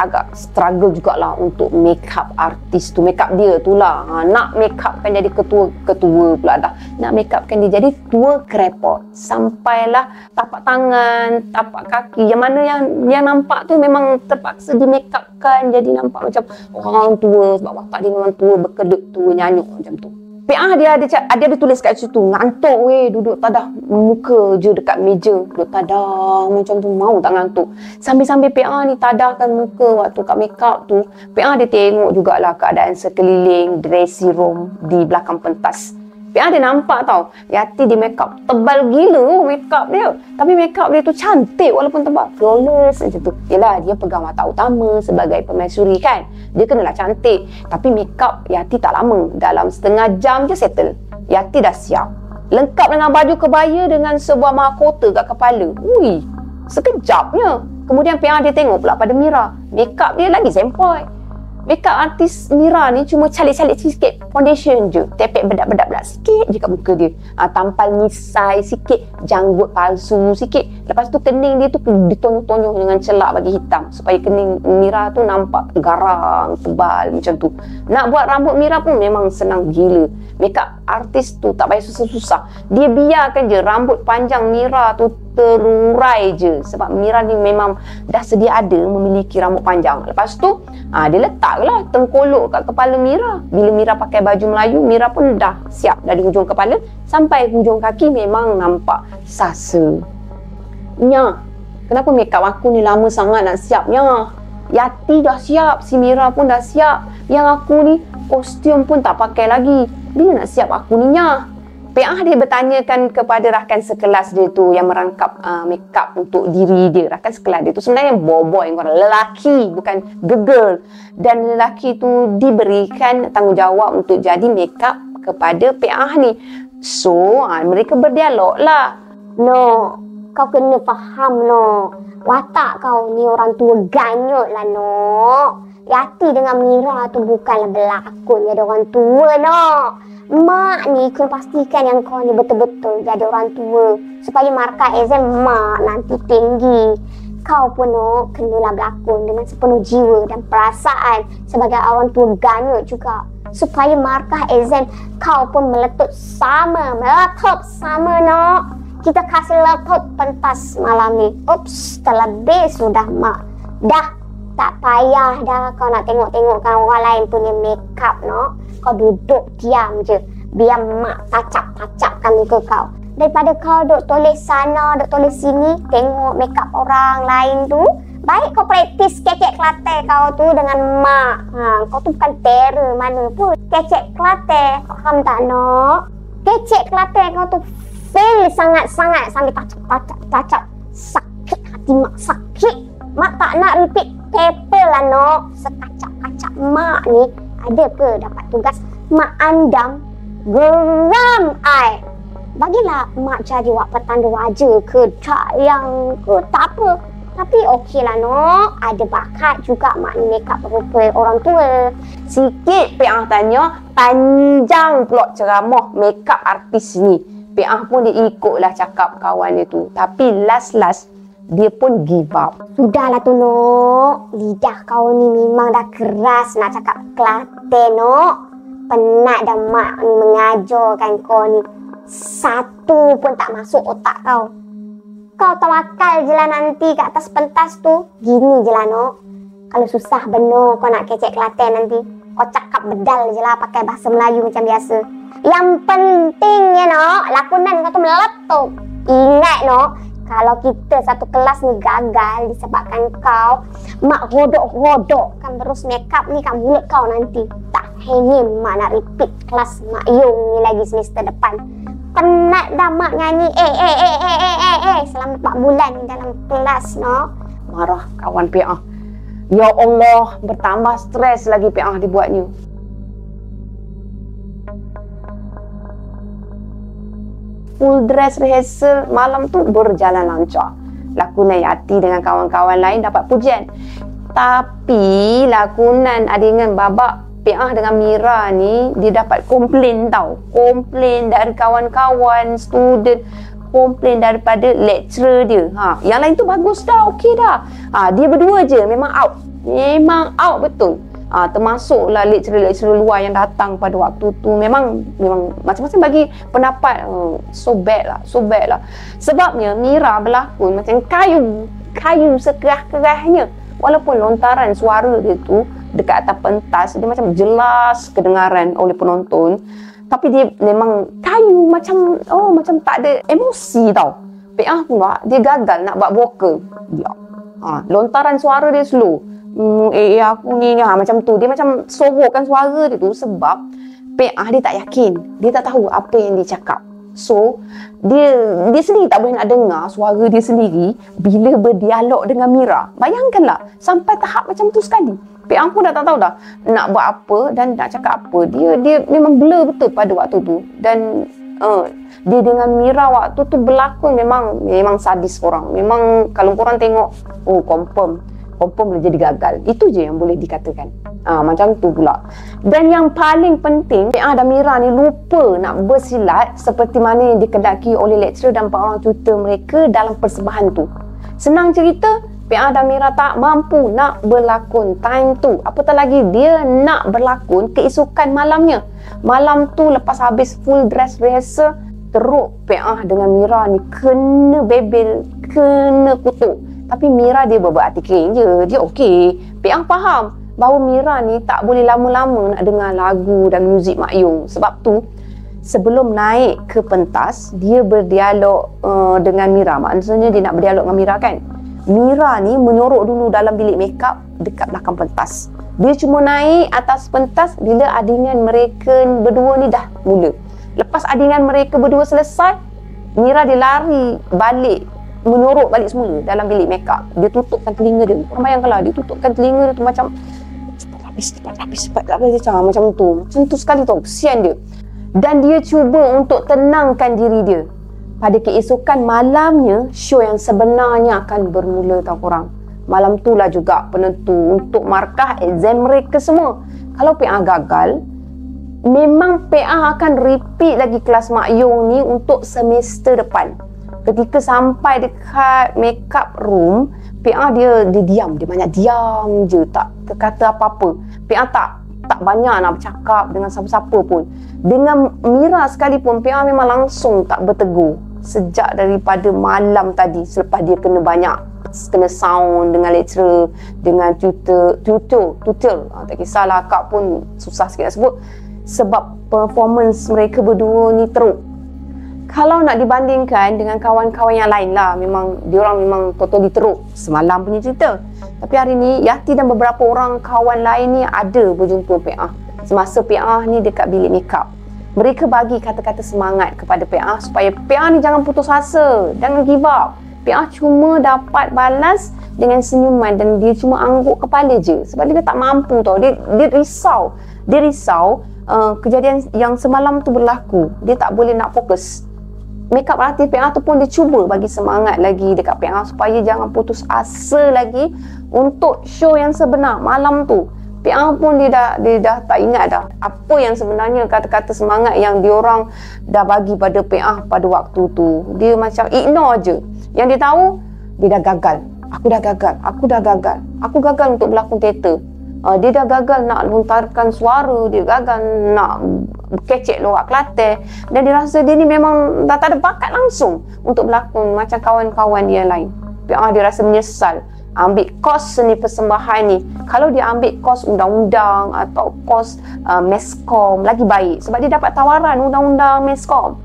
agak struggle jugalah untuk make up artis tu, make up dia tu lah. Nak make upkan jadi ketua pula dah. Nak make upkan dia jadi tua krepot. Sampailah tapak tangan, tapak kaki, yang mana yang nampak tu memang terpaksa di make upkan jadi nampak macam orang tua, sebab watak dia memang tua, berkedut tua, nyanyuk macam tu. Pi'ah dia ada tulis kat situ, ngantuk weh, duduk tadah muka je dekat meja, duduk tadah macam tu, mau tak ngantuk. Sambil-sambil Pi'ah ni tadahkan muka waktu kat make up tu, Pi'ah dia tengok jugalah keadaan sekeliling dressing room di belakang pentas. Pi'ah dia nampak tau, Yati di make up tebal gila make up dia, tapi make up dia tu cantik walaupun tebal, flawless macam tu. Yelah, dia pegang watak utama sebagai permaisuri kan, dia kenalah cantik. Tapi make up Yati tak lama, dalam setengah jam je settle. Yati dah siap, lengkap dengan baju kebaya dengan sebuah mahkota kat kepala. Ui, sekejapnya. Kemudian Pi'ah dia tengok pula pada Mira, make up dia lagi sempoi. Make up artis Mira ni cuma calik-calik sikit foundation je, tepek bedak-bedak sikit je kat muka dia. Tampal misai sikit, janggut palsu sikit. Lepas tu kening dia tu ditonyoh-tonyoh dengan celak bagi hitam supaya kening Mira tu nampak garang, tebal macam tu. Nak buat rambut Mira pun memang senang gila. Make up artis tu tak payah susah-susah. Dia biarkan je rambut panjang Mira tu terurai je, sebab Mira ni memang dah sedia ada memiliki rambut panjang. Lepas tu dia letaklah tengkolok kat kepala Mira. Bila Mira pakai baju Melayu, Mira pun dah siap dari hujung kepala sampai hujung kaki, memang nampak sasa. Nya, kenapa make up aku ni lama sangat nak siapnya? Yati dah siap, si Mira pun dah siap. Yang aku ni kostum pun tak pakai lagi. Bila nak siap aku ni, Nya? PA dia bertanyakan kepada rakan sekelas dia tu yang merangkap makeup untuk diri dia. Rakan sekelas dia tu sebenarnya boy, lelaki, bukan girl. Dan lelaki tu diberikan tanggungjawab untuk jadi makeup kepada PA ni. So, mereka berdialog lah. No, kau kena faham, no. Watak kau ni orang tua ganyut lah, no. Yati dengan Mira tu bukanlah berlakon jadi orang tua, no. Mak ni kena pastikan yang kau ni betul-betul jadi orang tua supaya markah exam mak nanti tinggi. Kau pun, no, kenalah berlakon dengan sepenuh jiwa dan perasaan sebagai orang tua ganyut juga, supaya markah exam kau pun meletup sama, no. Kita kasih letup pentas malam ni. Ups, terlebih sudah mak. Dah, tak payah dah kau nak tengok-tengokkan orang lain punya makeup, no. Kau duduk diam je, biar mak tacap-tacapkan muka kau. Daripada kau duk tulis sana, duk tulis sini, tengok makeup orang lain tu, baik kau praktis kecek kelate kau tu dengan mak. Kau tu bukan terror mana pun. Kecek kelate, faham tak, no? Kecek kelate kau tu fail sangat-sangat sambil tacap-tacap. Sakit hati mak, sakit. Mak tak nak repeat paper lah, no. Sekacap-kacap mak ni ada ke dapat tugas mak andam geram ai. Bagilah mak jadi wak petanda raja ke tak yang ke tak apa. Tapi okey lah, no. Ada bakat juga mak ni makeup rupa orang tua. Sikit PA tanya, panjang pula ceramah makeup artis ni. PA pun dia ikutlah cakap kawan dia tu. Tapi last dia pun give up. Sudahlah tu, no. Lidah kau ni memang dah keras nak cakap Kelantan, no. Penat dah mak ni mengajarkan kau ni. Satu pun tak masuk otak kau. Kau tawakal je lah nanti kat atas pentas tu. Gini je lah, no. Kalau susah benar kau nak kecek Kelantan nanti, kau cakap bedal je lah pakai bahasa Melayu macam biasa. Yang pentingnya, no, lakonan kau tu meletup. Ingat, no, kalau kita satu kelas ni gagal disebabkan kau mak rodok-rodokkan terus makeup ni kat mulut kau nanti. Tak hangin mak nak repeat kelas Mak Yung ni lagi semester depan. Penat dah mak nyanyi selama 4 bulan dalam kelas, no. Marah kawan PA. Ya Allah, bertambah stres lagi PA dibuatnya. Full dress rehearsal malam tu berjalan lancar. Lakonan Yati dengan kawan-kawan lain dapat pujian. Tapi lakonan Adingan Babak PA dengan Mira ni, dia dapat komplain tau. Komplain dari kawan-kawan, student, komplain daripada lecturer dia. Yang lain tu bagus dah, okey dah. Dia berdua je memang out. Memang out betul. Termasuklah lecturer-lecturer luar yang datang pada waktu tu memang macam-macam bagi pendapat. So bad lah. Sebabnya Mira berlakon macam kayu sekerah-kerahnya. Walaupun lontaran suara dia tu dekat atas pentas dia macam jelas kedengaran oleh penonton, tapi dia memang kayu macam tak ada emosi tau. PA pula dia gagal nak buat vokal. Lontaran suara dia slow. Aku ni macam tu. Dia macam sorokkan suara dia tu sebab PA dia tak yakin. Dia tak tahu apa yang dia cakap. So, dia sendiri tak boleh nak dengar suara dia sendiri bila berdialog dengan Mira. Bayangkanlah, sampai tahap macam tu sekali. PA pun dah tak tahu dah nak buat apa dan nak cakap apa. Dia memang blur betul pada waktu tu. Dan dia dengan Mira waktu tu berlakon memang sadis korang. Memang kalau korang tengok, confirm boleh jadi gagal. Itu je yang boleh dikatakan. Macam tu pula. Dan yang paling penting, PA dan Mira ni lupa nak bersilat seperti mana yang dikendaki oleh lecturer dan 4 orang tutor mereka dalam persembahan tu. Senang cerita, PA dan Mira tak mampu nak berlakon time tu. Apatah lagi dia nak berlakon keesokan malamnya. Malam tu lepas habis full dress rehearsal, teruk PA dengan Mira ni kena bebel, kena kutuk. Tapi Mira dia berbuat artikel je. Dia okey. PA faham bahawa Mira ni tak boleh lama-lama nak dengar lagu dan muzik Mak Yung. Sebab tu sebelum naik ke pentas, dia berdialog dengan Mira. Maksudnya dia nak berdialog dengan Mira kan. Mira ni menyorok dulu dalam bilik makeup dekat belakang pentas. Dia cuma naik atas pentas bila adingan mereka berdua ni dah mula. Lepas adingan mereka berdua selesai, Mira dia lari balik, menyorok balik semula dalam bilik makeup. Dia tutupkan telinga dia. Korang bayangkanlah, dia tutupkan telinga dia tu macam cepat macam tu sekali tau. Kesian dia. Dan dia cuba untuk tenangkan diri dia. Pada keesokan malamnya, show yang sebenarnya akan bermula tau korang. Malam tu lah juga penentu untuk markah exam mereka semua. Kalau PA gagal, memang PA akan repeat lagi kelas Mak Yong ni untuk semester depan. Ketika sampai dekat makeup room, PA dia diam, dia banyak diam je, tak kata apa-apa. PA tak banyak nak bercakap dengan siapa-siapa pun. Dengan Mira sekalipun, PA memang langsung tak bertegur. Sejak daripada malam tadi, selepas dia kena sound dengan lecturer, dengan tutor. Tak kisahlah, Kak pun susah sikit nak sebut. Sebab performance mereka berdua ni teruk. Kalau nak dibandingkan dengan kawan-kawan yang lain lah, diorang memang totally teruk. Semalam punya cerita. Tapi hari ni, Yati dan beberapa orang kawan lain ni ada berjumpa PA. Semasa PA ni dekat bilik makeup. Mereka bagi kata-kata semangat kepada PA supaya PA ni jangan putus asa, jangan give up. PA cuma dapat balas dengan senyuman dan dia cuma angguk kepala je. Sebab dia tak mampu tau. Dia risau. Dia risau kejadian yang semalam tu berlaku. Dia tak boleh nak fokus. Makeup artist PA tu pun dia cuba bagi semangat lagi dekat PA supaya jangan putus asa lagi untuk show yang sebenar malam tu. PA pun dia dah tak ingat dah apa yang sebenarnya kata-kata semangat yang diorang dah bagi pada PA pada waktu tu. Dia macam ignore je. Yang dia tahu, dia dah gagal. Aku gagal untuk berlakon teater. Dia dah gagal nak lontarkan suara, dia gagal nak kecek lorak Kelantan, dan dia rasa dia ni memang dah tak ada bakat langsung untuk berlakon macam kawan-kawan dia lain. Dia rasa menyesal ambil kos seni persembahan ni. Kalau dia ambil kos undang-undang atau kos meskom, lagi baik sebab dia dapat tawaran undang-undang meskom.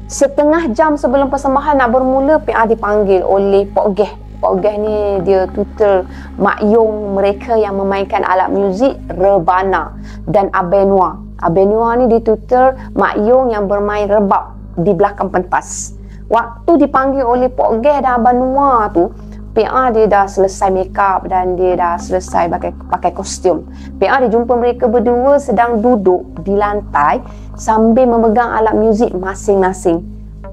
Setengah jam sebelum persembahan nak bermula, PA dipanggil oleh Pok Geh. Pok Geh ni dia tutor Mak Yong mereka yang memainkan alat muzik rebana dan abenua. Abenua ni dia tutor Mak Yong yang bermain rebab di belakang pentas. Waktu dipanggil oleh Pok Geh dan abenua tu, PA dia dah selesai makeup dan dia dah selesai pakai kostum. PA dia jumpa mereka berdua sedang duduk di lantai sambil memegang alat muzik masing-masing.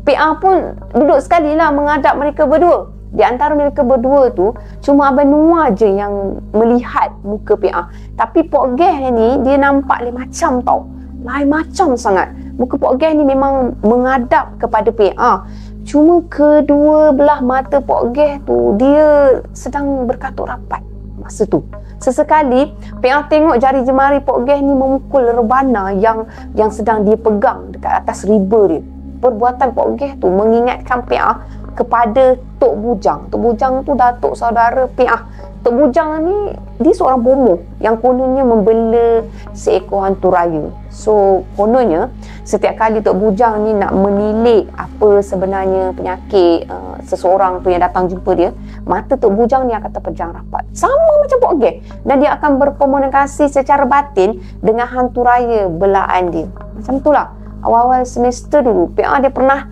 PA pun duduk sekali lah menghadap mereka berdua. Di antara mereka berdua tu, cuma Abang Noah je yang melihat muka PA. Tapi Pok Geh ni, dia nampak lain macam tau. Lain macam sangat. Muka Pok Geh ni memang menghadap kepada PA. Cuma kedua belah mata Pok Geh tu, dia sedang berkatuk rapat masa tu. Sesekali, PA tengok jari jemari Pok Geh ni memukul rebana yang sedang dia pegang dekat atas riba dia. Perbuatan Pok Geh tu mengingatkan PA kepada Tok Bujang. Tok Bujang tu datuk saudara PA. Tok Bujang ni, dia seorang bomoh yang kononnya membela seekor hantu raya. So, kononnya, setiap kali Tok Bujang ni nak menilik apa sebenarnya penyakit seseorang tu yang datang jumpa dia, mata Tok Bujang ni akan terpejam rapat. Sama macam Pok Geh. Dan dia akan berkomunikasi secara batin dengan hantu raya belaan dia. Macam itulah. Awal-awal semester dulu, PA dia pernah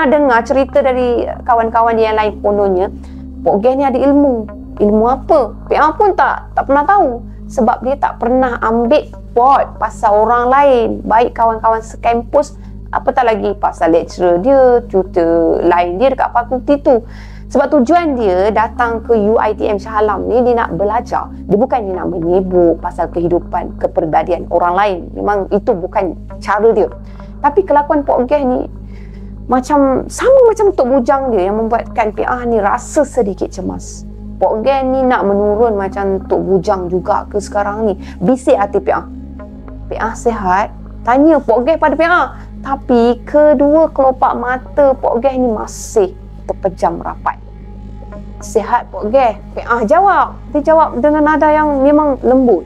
dengar cerita dari kawan-kawan dia yang lain, kononnya Pok Geh ni ada ilmu. Ilmu apa? PA pun tak pernah tahu. Sebab dia tak pernah ambil pot pasal orang lain. Baik kawan-kawan sekampus, apatah lagi pasal lecturer dia, tutor lain dia dekat fakulti tu. Sebab tujuan dia datang ke UiTM Shah Alam ni, dia nak belajar. Dia bukan dia nak menyibuk pasal kehidupan, kepribadian orang lain. Memang itu bukan cara dia. Tapi kelakuan Pok Geh ni sama macam Tok Bujang dia yang membuatkan PA ni rasa sedikit cemas. Pok Geh ni nak menurun macam Tok Bujang juga ke sekarang ni? Bisik hati PA. PA sihat? Tanya Pok Geh pada PA. Tapi kedua kelopak mata Pok Geh ni masih terpejam rapat. Sihat Pok Geh? PA jawab. Dia jawab dengan nada yang memang lembut.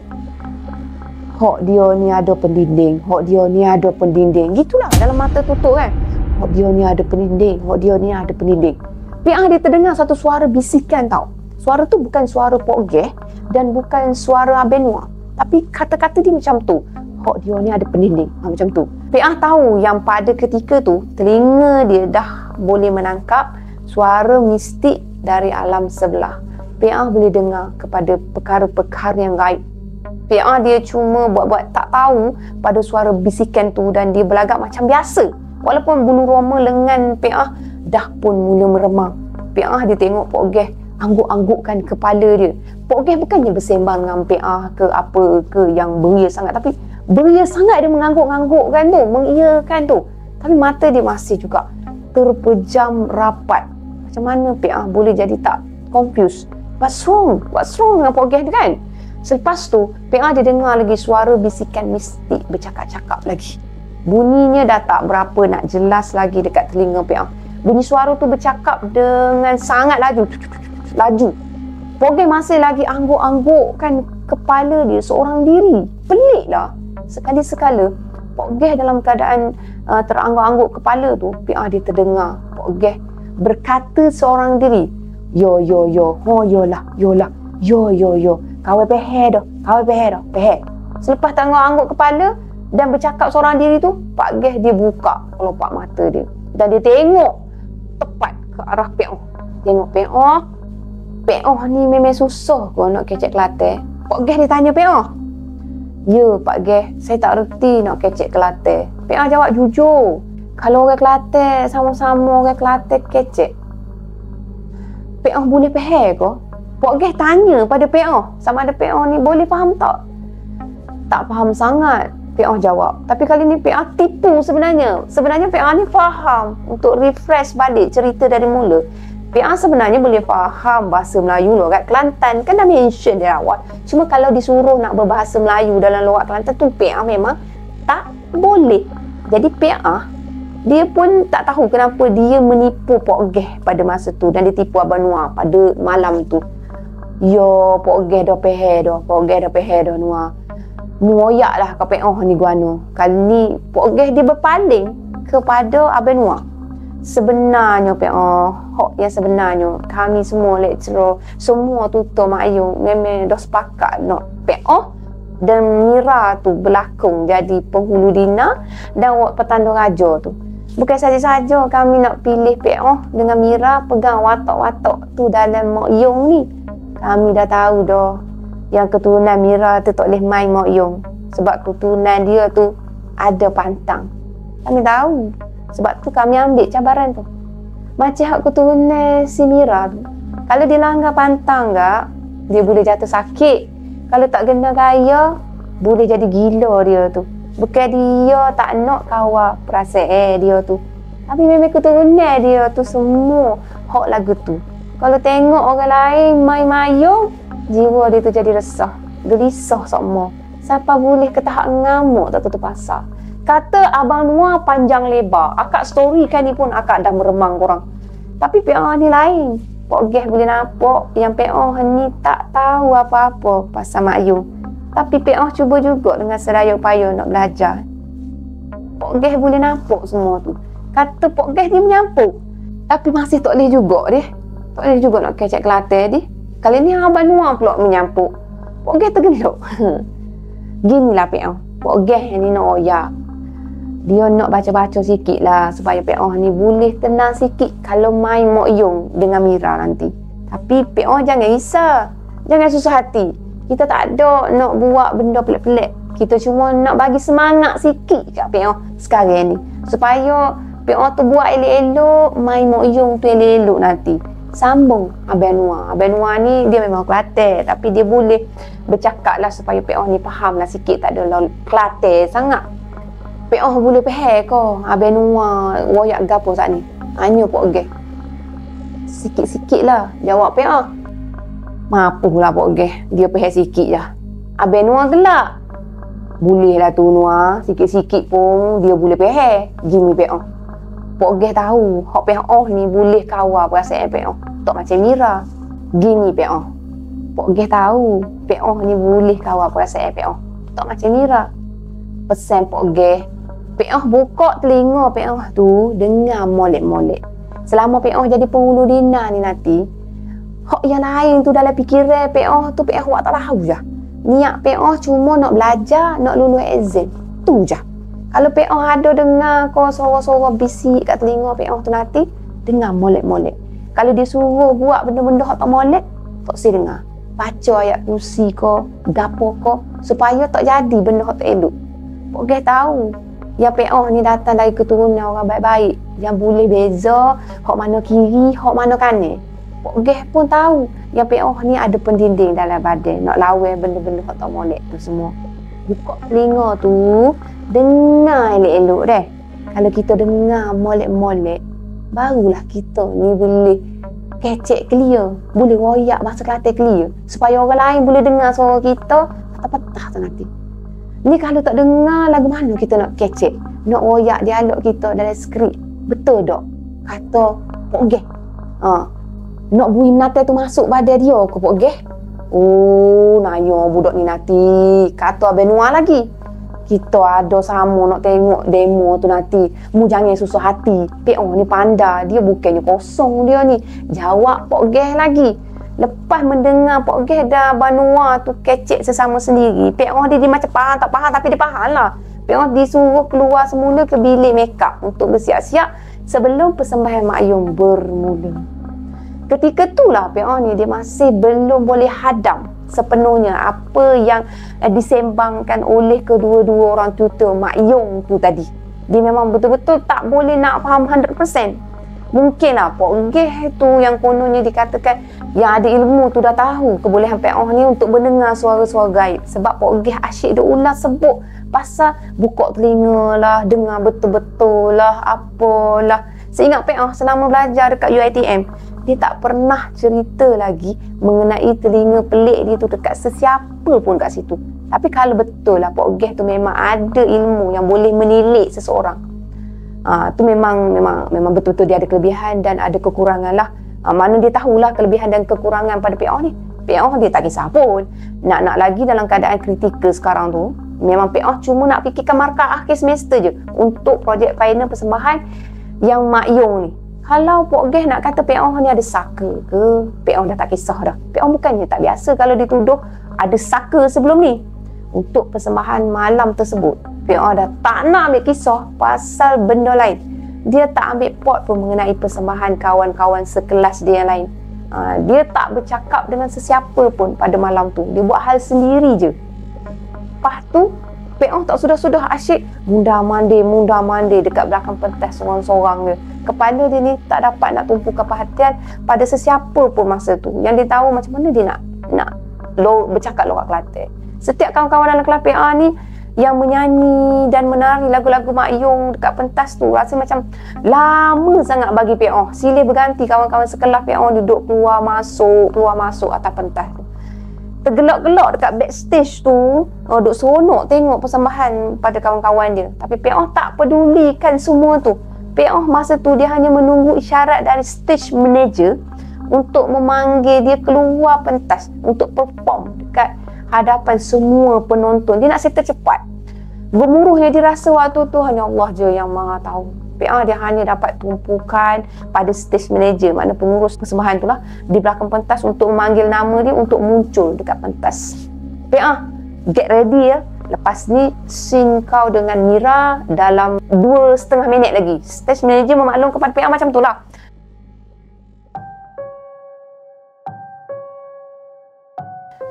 Hok dia ni ada pendinding. Hok dia ni ada pendinding. Gitulah dalam mata tutup kan. Hok dia ni ada pendinding. Hok dia ni ada pendinding. PA dia terdengar satu suara bisikan tau. Suara tu bukan suara Pok Geh dan bukan suara Abenua. Tapi kata-kata dia macam tu. Hok dia ni ada pendinding. Macam tu. PA tahu yang pada ketika tu, telinga dia dah boleh menangkap suara mistik dari alam sebelah. PA boleh dengar kepada perkara-perkara yang gaib. PA dia cuma buat-buat tak tahu pada suara bisikan tu dan dia berlagak macam biasa. Walaupun bulu roma lengan PA dah pun mula meremang. PA dia tengok Pok Geh angguk-anggukkan kepala dia. Pok Geh bukannya bersembang dengan PA ke apa ke yang beria sangat, tapi beria sangat dia mengangguk-anggukkan tu, mengiyakan tu. Tapi mata dia masih juga terpejam rapat. Macam mana PA boleh jadi tak confused? What's wrong? What's wrong dengan Pok Geh tu kan? Selepas tu, PA dia dengar lagi suara bisikan mistik bercakap-cakap lagi. Bunyinya dah tak berapa nak jelas lagi dekat telinga PA. Bunyi suara tu bercakap dengan sangat laju. Laju. Pok Geh masih lagi angguk-anggukkan kepala dia seorang diri. Peliklah. Sekali-sekala, Pok Geh dalam keadaan terangguk-angguk kepala tu, PA dia terdengar Pok Geh berkata seorang diri. Yo, yo, yo. Oh, yo lah. Yo lah. Yo, yo, yo. Kawai pehe dah. Kawai pehe dah. Pehe. Selepas terangguk-angguk kepala dan bercakap seorang diri tu, Pak Geh dia buka kelopak mata dia. Dan dia tengok tepat ke arah PA. Tengok PA. PA ni memang susah kau nak kecek Kelantan. Pak Geh dia tanya PA. Ya Pak Geh, saya tak reti nak kecek Kelantan. PA jawab jujur. Kalau orang Kelantan sama-sama orang Kelantan kecek, PA boleh faham ke? Pak Geh tanya pada PA, sama ada PA ni boleh faham tak? Tak faham sangat, PA jawab. Tapi kali ni PA tipu sebenarnya. Sebenarnya PA ni faham. Untuk refresh balik cerita dari mula, PA sebenarnya boleh faham bahasa Melayu logat Kelantan. Kan dah mention dia awal. Cuma kalau disuruh nak berbahasa Melayu dalam logat Kelantan tu, PA memang tak boleh. Jadi PA dia pun tak tahu kenapa dia menipu Pok Geh pada masa tu dan dia tipu Abang Noah pada malam tu. Yo, Pok Geh dah pehe dah. Pok Geh dah pehe dah Noah. Ngoyak lah ke PA ni guano. Kali ni Pok Geh dia berpaling kepada Abang Noah. Sebenarnya PA, hok yang sebenarnya kami semua lecturer, semua tutor Mak Ayung memang dah sepakat nak PA dan Mira tu berlakon jadi penghulu dina dan wak petanda raja tu. Bukan saja-saja kami nak pilih PA dengan Mira pegang watak-watak tu dalam Mak Yong ni. Kami dah tahu dah yang keturunan Mira tu tak boleh main Mak Yong. Sebab keturunan dia tu ada pantang. Kami tahu. Sebab tu kami ambil cabaran tu. Macam hak keturunan si Mira tu, kalau dia langgar pantang tak, dia boleh jatuh sakit. Kalau tak kena raya, boleh jadi gila dia tu. Bukan dia tak nak kawal perasaan dia tu, tapi memang keturunan dia tu semua hak lagu tu. Kalau tengok orang lain main mayung, jiwa dia tu jadi resah, gelisah semua. Siapa boleh ke tahap ngamuk tak tutup pasar. Kata Abang Noah panjang lebar. Akak story kan ni pun akak dah meremang korang. Tapi PA ni lain. Pok Geh boleh nampak yang PA ni tak tahu apa-apa pasal Mak Ayung. Tapi PA cuba juga dengan sedaya upaya nak belajar. Pok Geh boleh nampak semua tu. Kata Pok Geh dia menyampuk. Tapi masih tak boleh juga dia. Tak boleh juga nak kecek Kelantan dia. Kali ni Abang Noah pula menyampuk. Pok Geh tergeluk. Ginilah PA. Pok Geh ni nak oyak. Dia nak baca-baca sikit lah supaya PA ni boleh tenang sikit kalau main Mak Yong dengan Mira nanti. Tapi PA jangan risau. Jangan susah hati. Kita tak ada nak buat benda pelik-pelik. Kita cuma nak bagi semangat sikit kat PA sekarang ni. Supaya PA tu buat elok-elok, main Mak Yong tu elok-elok nanti. Sambung Abang Noah. Abang Noah ni dia memang Kelantan, tapi dia boleh bercakap lah supaya PA ni faham lah sikit. Tak ada Kelantan sangat. PA boleh faham ke Abang Noah wayak gapo saat ni? Hanya Pok Geh. Sikit-sikit lah jawab PA. Mampulah Pok Geh. Dia faham sikit je. Abang Noah gelak. Boleh lah tu Noah. Sikit-sikit pun dia boleh faham. Gini PA. Pok Geh tahu hak PA ni boleh kawal perasaan PA. Tak macam Mira. Gini PA. Pok Geh tahu PA ni boleh kawal perasaan PA. Tak macam Mira. Pesan Pok Geh, PA buka telinga PA tu dengar molek-molek. Selama PA jadi penghulu dina ni nanti, hak yang lain tu dalam fikiran PA tu PA awak tak tahu je. Niat PA cuma nak belajar, nak lulus exam. Tu je. Kalau PA ada dengar kau suara-suara bisik kat telinga PA tu nanti, dengar molek-molek. Kalau dia suruh buat benda-benda hak tak molek, tak si dengar. Baca ayat kursi ko, gapo ko, supaya tak jadi benda hak tak elok. Pok Geh tahu yang PA ni datang dari keturunan orang baik-baik, yang boleh beza hak mana kiri, hak mana kanan. Pok Geh pun tahu yang PA ni ada pendinding dalam badan, nak lawan benda-benda hak tak molek tu semua. Buka telinga tu, dengar elok-elok deh. Kalau kita dengar molek-molek, barulah kita ni boleh kecek clear, boleh royak bahasa Kelantan clear, supaya orang lain boleh dengar suara kita patah-patah tu nanti. Ni kalau tak dengar, lagu mana kita nak kecek, nak royak dialog kita dalam skrip? Betul tak kata Pok Geh? Nak bunyi menata tu masuk badan dia ke Pok Geh? Oh, naya budak ni nanti kata Benua lagi. Kita ada sama nak tengok demo tu nanti. Mu jangan susah hati. PA ni pandai. Dia bukannya kosong dia ni. Jawab Pok Geh lagi. Lepas mendengar Pok Geh dah Benua tu kecek sesama sendiri. PA dia macam faham tak faham, tapi dia faham lah. PA disuruh keluar semula ke bilik makeup untuk bersiap-siap sebelum persembahan Mak Ayung bermula. Ketika itulah PA ni dia masih belum boleh hadam sepenuhnya apa yang disembangkan oleh kedua-dua orang tutor Mak Yong tu tadi. Dia memang betul-betul tak boleh nak faham 100%. Mungkinlah Pok Geh tu yang kononnya dikatakan yang ada ilmu tu dah tahu kebolehan PA ni untuk mendengar suara-suara gaib. Sebab Pok Geh asyik dia ulang sebut pasal buka telinga lah, dengar betul-betul lah, apalah. Seingat PA selama belajar dekat UiTM, dia tak pernah cerita lagi mengenai telinga pelik dia tu dekat sesiapa pun kat situ. Tapi kalau betul lah Pok Geh tu memang ada ilmu yang boleh menilik seseorang. Tu memang betul-betul dia ada kelebihan dan ada kekurangan lah. Mana dia tahulah kelebihan dan kekurangan pada PA ni. PA dia tak kisah pun. Nak lagi dalam keadaan kritikal sekarang tu, memang PA cuma nak fikirkan markah akhir semester je untuk projek final persembahan yang Mak Yong ni. Kalau Pok Geh nak kata PA ni ada saka ke, PA dah tak kisah dah. PA bukannya tak biasa kalau dituduh ada saka sebelum ni. Untuk persembahan malam tersebut, PA dah tak nak ambil kisah pasal benda lain. Dia tak ambil pot pun mengenai persembahan kawan-kawan sekelas dia yang lain. Dia tak bercakap dengan sesiapa pun pada malam tu. Dia buat hal sendiri je. Lepas tu PA tak sudah-sudah asyik mundar-mandir dekat belakang pentas seorang-seorang dia. Kepala dia ni tak dapat nak tumpukan perhatian pada sesiapa pun masa tu. Yang dia tahu macam mana dia nak bercakap lorak Kelantan. Setiap kawan-kawan dalam kelas PA ni yang menyanyi dan menari lagu-lagu Mak Yong dekat pentas tu, rasa macam lama sangat bagi PA. Silih berganti kawan-kawan sekelas PA duduk keluar masuk atas pentas tu. Tergelak-gelak dekat backstage tu, duduk seronok tengok persembahan pada kawan-kawan dia. Tapi PA tak pedulikan semua tu. PA masa tu dia hanya menunggu isyarat dari stage manager untuk memanggil dia keluar pentas untuk perform dekat hadapan semua penonton. Dia nak settle cepat. Gemuruhnya dirasa waktu tu hanya Allah je yang maha tahu. PA dia hanya dapat tumpukan pada stage manager, makna pengurus persembahan tu lah, di belakang pentas untuk memanggil nama dia untuk muncul dekat pentas. PA, get ready ya. Lepas ni scene kau dengan Mira dalam 2,5 minit lagi. Stage manager memaklum kepada PA macam tu lah.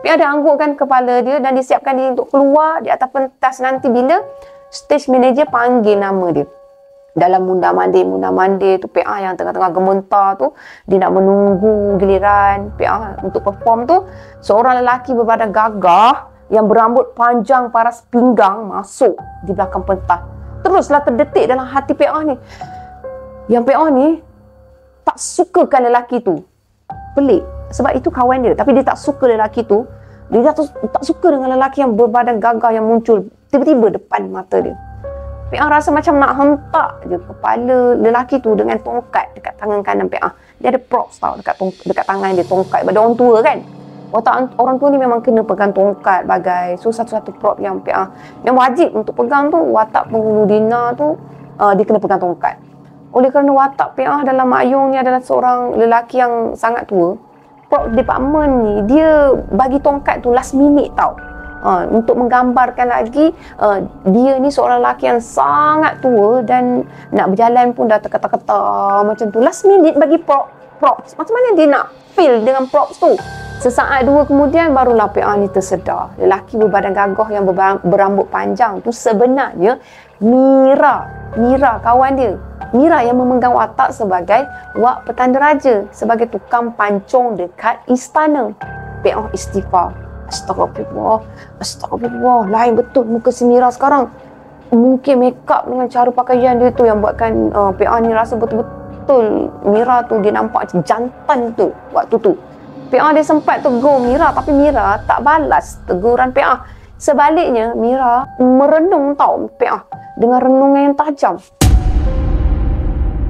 PA dah anggukkan kepala dia dan disiapkan dia untuk keluar di atas pentas nanti bila stage manager panggil nama dia. Dalam mundar-mandir tu PA yang tengah-tengah gementar tu, dia nak menunggu giliran PA untuk perform tu. Seorang lelaki berbadan gagah yang berambut panjang paras pinggang masuk di belakang pentas. Teruslah terdetik dalam hati PA ni, yang PA ni tak sukakan lelaki tu. Pelik. Sebab itu kawan dia, tapi dia tak suka lelaki tu. Dia tak suka dengan lelaki yang berbadan gagah yang muncul tiba-tiba depan mata dia. PA rasa macam nak hentak je kepala lelaki tu dengan tongkat dekat tangan kanan PA. Dia ada props tau dekat tangan dia, tongkat. Pada orang tua kan, orang tua ni memang kena pegang tongkat bagai. So satu-satu prop yang PA yang wajib untuk pegang tu, watak penghulu dina tu, dia kena pegang tongkat. Oleh kerana watak PA dalam Mak Yong ni adalah seorang lelaki yang sangat tua, prop department ni dia bagi tongkat tu last minute tau. Untuk menggambarkan lagi dia ni seorang lelaki yang sangat tua dan nak berjalan pun dah terketar-ketar macam tu. Last minute bagi props. Macam mana dia nak feel dengan props tu? Sesaat dua kemudian barulah PA ni tersedar. Lelaki berbadan gagah yang berambut panjang tu sebenarnya Mira kawan dia. Mira yang memegang watak sebagai wak petanda raja, sebagai tukang pancung dekat istana. PA istighfar. Astagfirullah. Lain betul muka si Mira sekarang. Mungkin make up dengan cara pakaian dia tu yang buatkan PA ni rasa betul-betul Mira tu dia nampak macam jantan tu waktu tu. PA dia sempat tegur Mira, tapi Mira tak balas teguran PA. Sebaliknya Mira merenung tau PA dengan renungan yang tajam.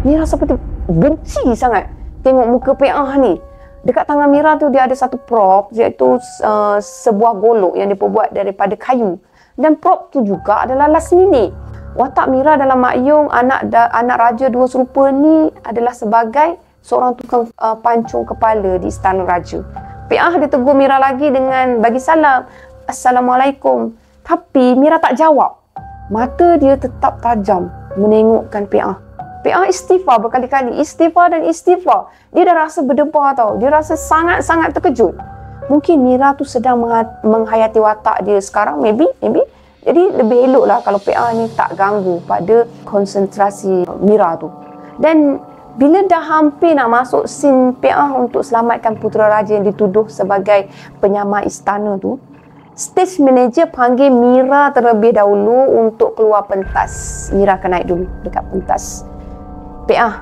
Mira seperti benci sangat tengok muka PA ni. Dekat tangan Mira tu dia ada satu prop, iaitu sebuah golok yang diperbuat daripada kayu. Dan prop tu juga adalah last minute. Watak Mira dalam Mak Yong, anak raja dua serupa ni adalah sebagai seorang tukang pancung kepala di istana raja. PA dia tegur Mira lagi dengan bagi salam, Assalamualaikum. Tapi Mira tak jawab. Mata dia tetap tajam menengokkan PA. PA istighfar berkali-kali. Istighfar. Dia dah rasa berdebar tau. Dia rasa sangat-sangat terkejut. Mungkin Mira tu sedang menghayati watak dia sekarang. Maybe. Jadi lebih elok lah kalau PA ni tak ganggu pada konsentrasi Mira tu. Dan bila dah hampir nak masuk scene PA untuk selamatkan putera raja yang dituduh sebagai penyamar istana tu, stage manager panggil Mira terlebih dahulu untuk keluar pentas. Mira akan naik dulu dekat pentas. PA,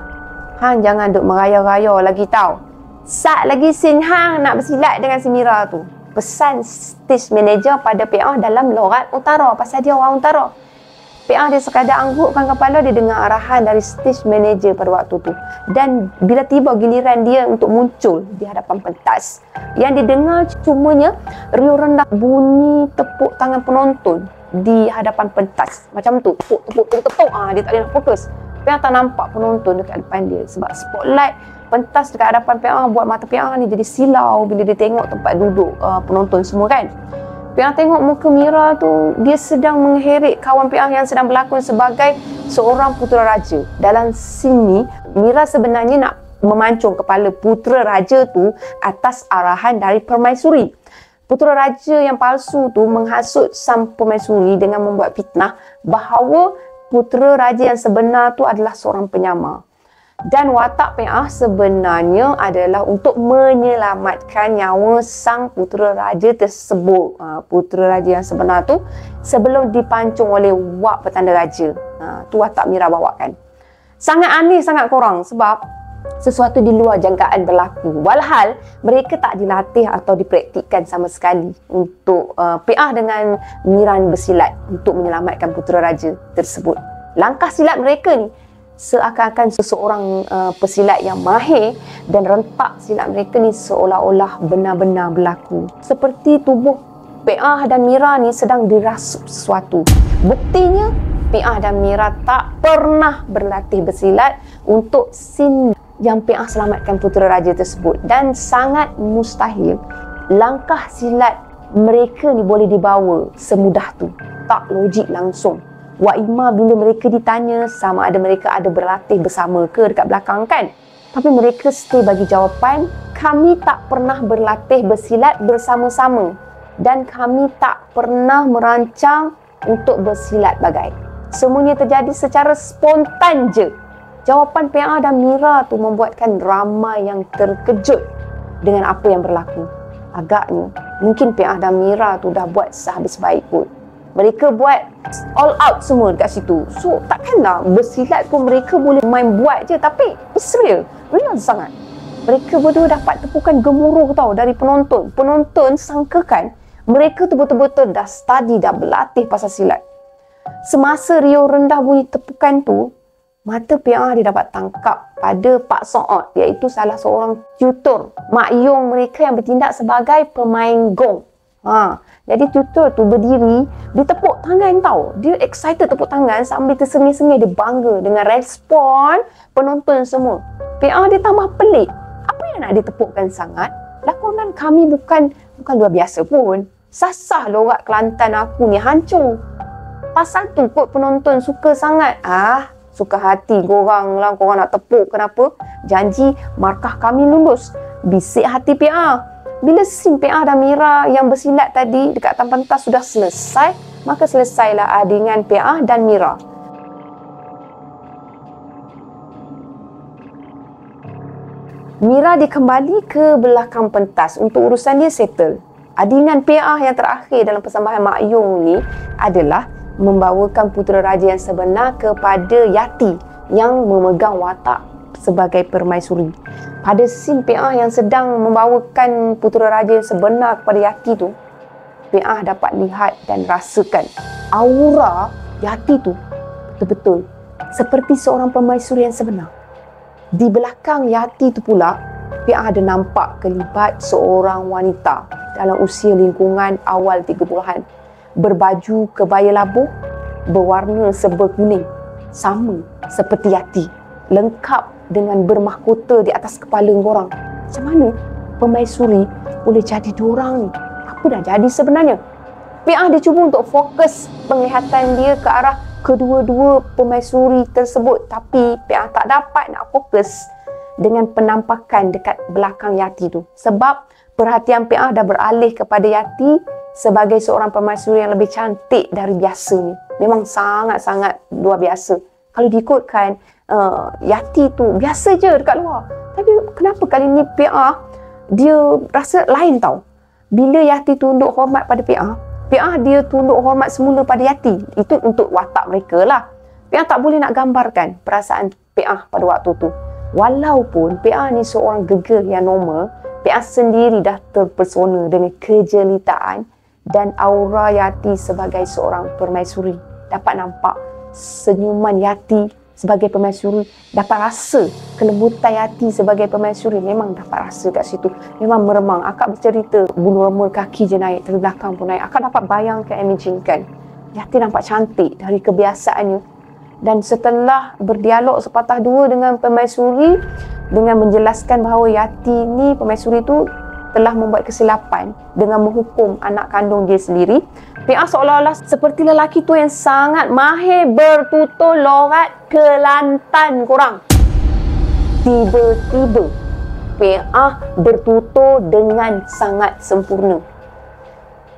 hang jangan duk meraya-raya lagi tau. Sat lagi scene hang nak bersilat dengan si Mira tu. Pesan stage manager pada PA dalam lorat utara pasal dia orang utara. PA dia sekadar anggukkan kepala, dia dengar arahan dari stage manager pada waktu tu. Dan bila tiba giliran dia untuk muncul di hadapan pentas, yang didengar cumanya riuh rendah bunyi tepuk tangan penonton di hadapan pentas. Macam tu, tepuk. Dia tak boleh nak fokus. PA tak nampak penonton dekat depan dia sebab spotlight pentas dekat hadapan PA buat mata PA ni jadi silau bila dia tengok tempat duduk penonton semua kan. PA tengok muka Mira tu, dia sedang mengheret kawan PA yang sedang berlakon sebagai seorang putera raja. Dalam sini Mira sebenarnya nak memancung kepala putera raja tu atas arahan dari permaisuri. Putera raja yang palsu tu menghasut sang permaisuri dengan membuat fitnah bahawa putera raja yang sebenar tu adalah seorang penyamar. Dan watak PA sebenarnya adalah untuk menyelamatkan nyawa sang putera raja tersebut. Putera raja yang sebenar tu sebelum dipancung oleh wak petanda raja. Tu watak Mira bawakan. Sangat aneh, sangat kurang sebab sesuatu di luar jangkaan berlaku. Walhal mereka tak dilatih atau dipraktikkan sama sekali untuk PA dengan Mira bersilat untuk menyelamatkan putera raja tersebut. Langkah silat mereka ni seakan-akan seseorang pesilat yang mahir, dan rentak silat mereka ni seolah-olah benar-benar berlaku. Seperti tubuh PA dan Mira ni sedang dirasuk sesuatu. Buktinya PA dan Mira tak pernah berlatih bersilat untuk scene yang PA selamatkan putera raja tersebut, dan sangat mustahil langkah silat mereka ni boleh dibawa semudah tu. Tak logik langsung. Wak Ima bila mereka ditanya sama ada mereka ada berlatih bersama ke dekat belakang kan, tapi mereka stay bagi jawapan, kami tak pernah berlatih bersilat bersama-sama dan kami tak pernah merancang untuk bersilat bagai. Semuanya terjadi secara spontan je. Jawapan PA dan Mira tu membuatkan ramai yang terkejut dengan apa yang berlaku. Agaknya mungkin PA dan Mira tu dah buat sehabis baik pun. Mereka buat all out semua dekat situ. So takkanlah bersilat pun mereka boleh main buat je, tapi it's real sangat. Mereka berdua dapat tepukan gemuruh tau dari penonton. Penonton sangkakan mereka tu betul-betul dah study, dah berlatih pasal silat. Semasa riuh rendah bunyi tepukan tu, mata PA dia dapat tangkap pada Pak Soot, iaitu salah seorang tutor Mak Yong mereka yang bertindak sebagai pemain gong. Jadi tutor tu berdiri, dia tepuk tangan tau. Dia excited tepuk tangan sambil tersengih-sengih, dia bangga dengan respon penonton semua. PA dia tambah pelik. Apa yang nak ditepukkan sangat? Lakonan kami bukan luar biasa pun. Sasah lorat Kelantan aku ni hancur. Pasal tu kot penonton suka sangat. Suka hati korang lah, korang nak tepuk kenapa? Janji markah kami lulus. Bisik hati PA. Bila scene PA dan Mira yang bersilat tadi dekat atas pentas sudah selesai, maka selesailah adingan PA dan Mira. Mira dikembali ke belakang pentas untuk urusan dia settle. Adingan PA yang terakhir dalam persembahan Mak Yong ni adalah membawakan putera raja yang sebenar kepada Yati yang memegang watak sebagai permaisuri. Pada scene PA yang sedang membawakan putera raja yang sebenar kepada Yati tu, PA dapat lihat dan rasakan aura Yati tu betul-betul seperti seorang permaisuri yang sebenar. Di belakang Yati tu pula, PA ada nampak kelibat seorang wanita dalam usia lingkungan awal 30-an. Berbaju kebaya labuh, berwarna serba kuning. Sama seperti Yati. Lengkap dengan bermahkota di atas kepala korang. Macam mana permaisuri boleh jadi diorang ni? Apa dah jadi sebenarnya? PA dia cuba untuk fokus penglihatan dia ke arah kedua-dua permaisuri tersebut. Tapi PA tak dapat nak fokus dengan penampakan dekat belakang Yati tu. Sebab perhatian PA dah beralih kepada Yati sebagai seorang permaisuri yang lebih cantik dari biasanya. Memang sangat-sangat luar biasa. Kalau diikutkan, Yati tu biasa je dekat luar. Tapi kenapa kali ni PA dia rasa lain tau. Bila Yati tunduk hormat pada PA dia tunduk hormat semula pada Yati. Itu untuk watak mereka lah. PA tak boleh nak gambarkan perasaan PA pada waktu tu. Walaupun PA ni seorang gegel yang normal, PA sendiri dah terpesona dengan kejelitaan dan aura Yati sebagai seorang permaisuri. Dapat nampak senyuman Yati sebagai permaisuri, dapat rasa kelembutan Yati sebagai permaisuri. Memang dapat rasa kat situ. Memang meremang. Akak bercerita, bulu roma kaki je naik, dari belakang pun naik. Akak dapat bayangkan, imaginekan. Yati nampak cantik dari kebiasaannya. Dan setelah berdialog sepatah dua dengan permaisuri, dengan menjelaskan bahawa Yati ni, permaisuri tu telah membuat kesilapan dengan menghukum anak kandung dia sendiri, PA seolah-olah seperti lelaki tu yang sangat mahir bertutur lorat Kelantan korang. Tiba-tiba PA bertutur dengan sangat sempurna.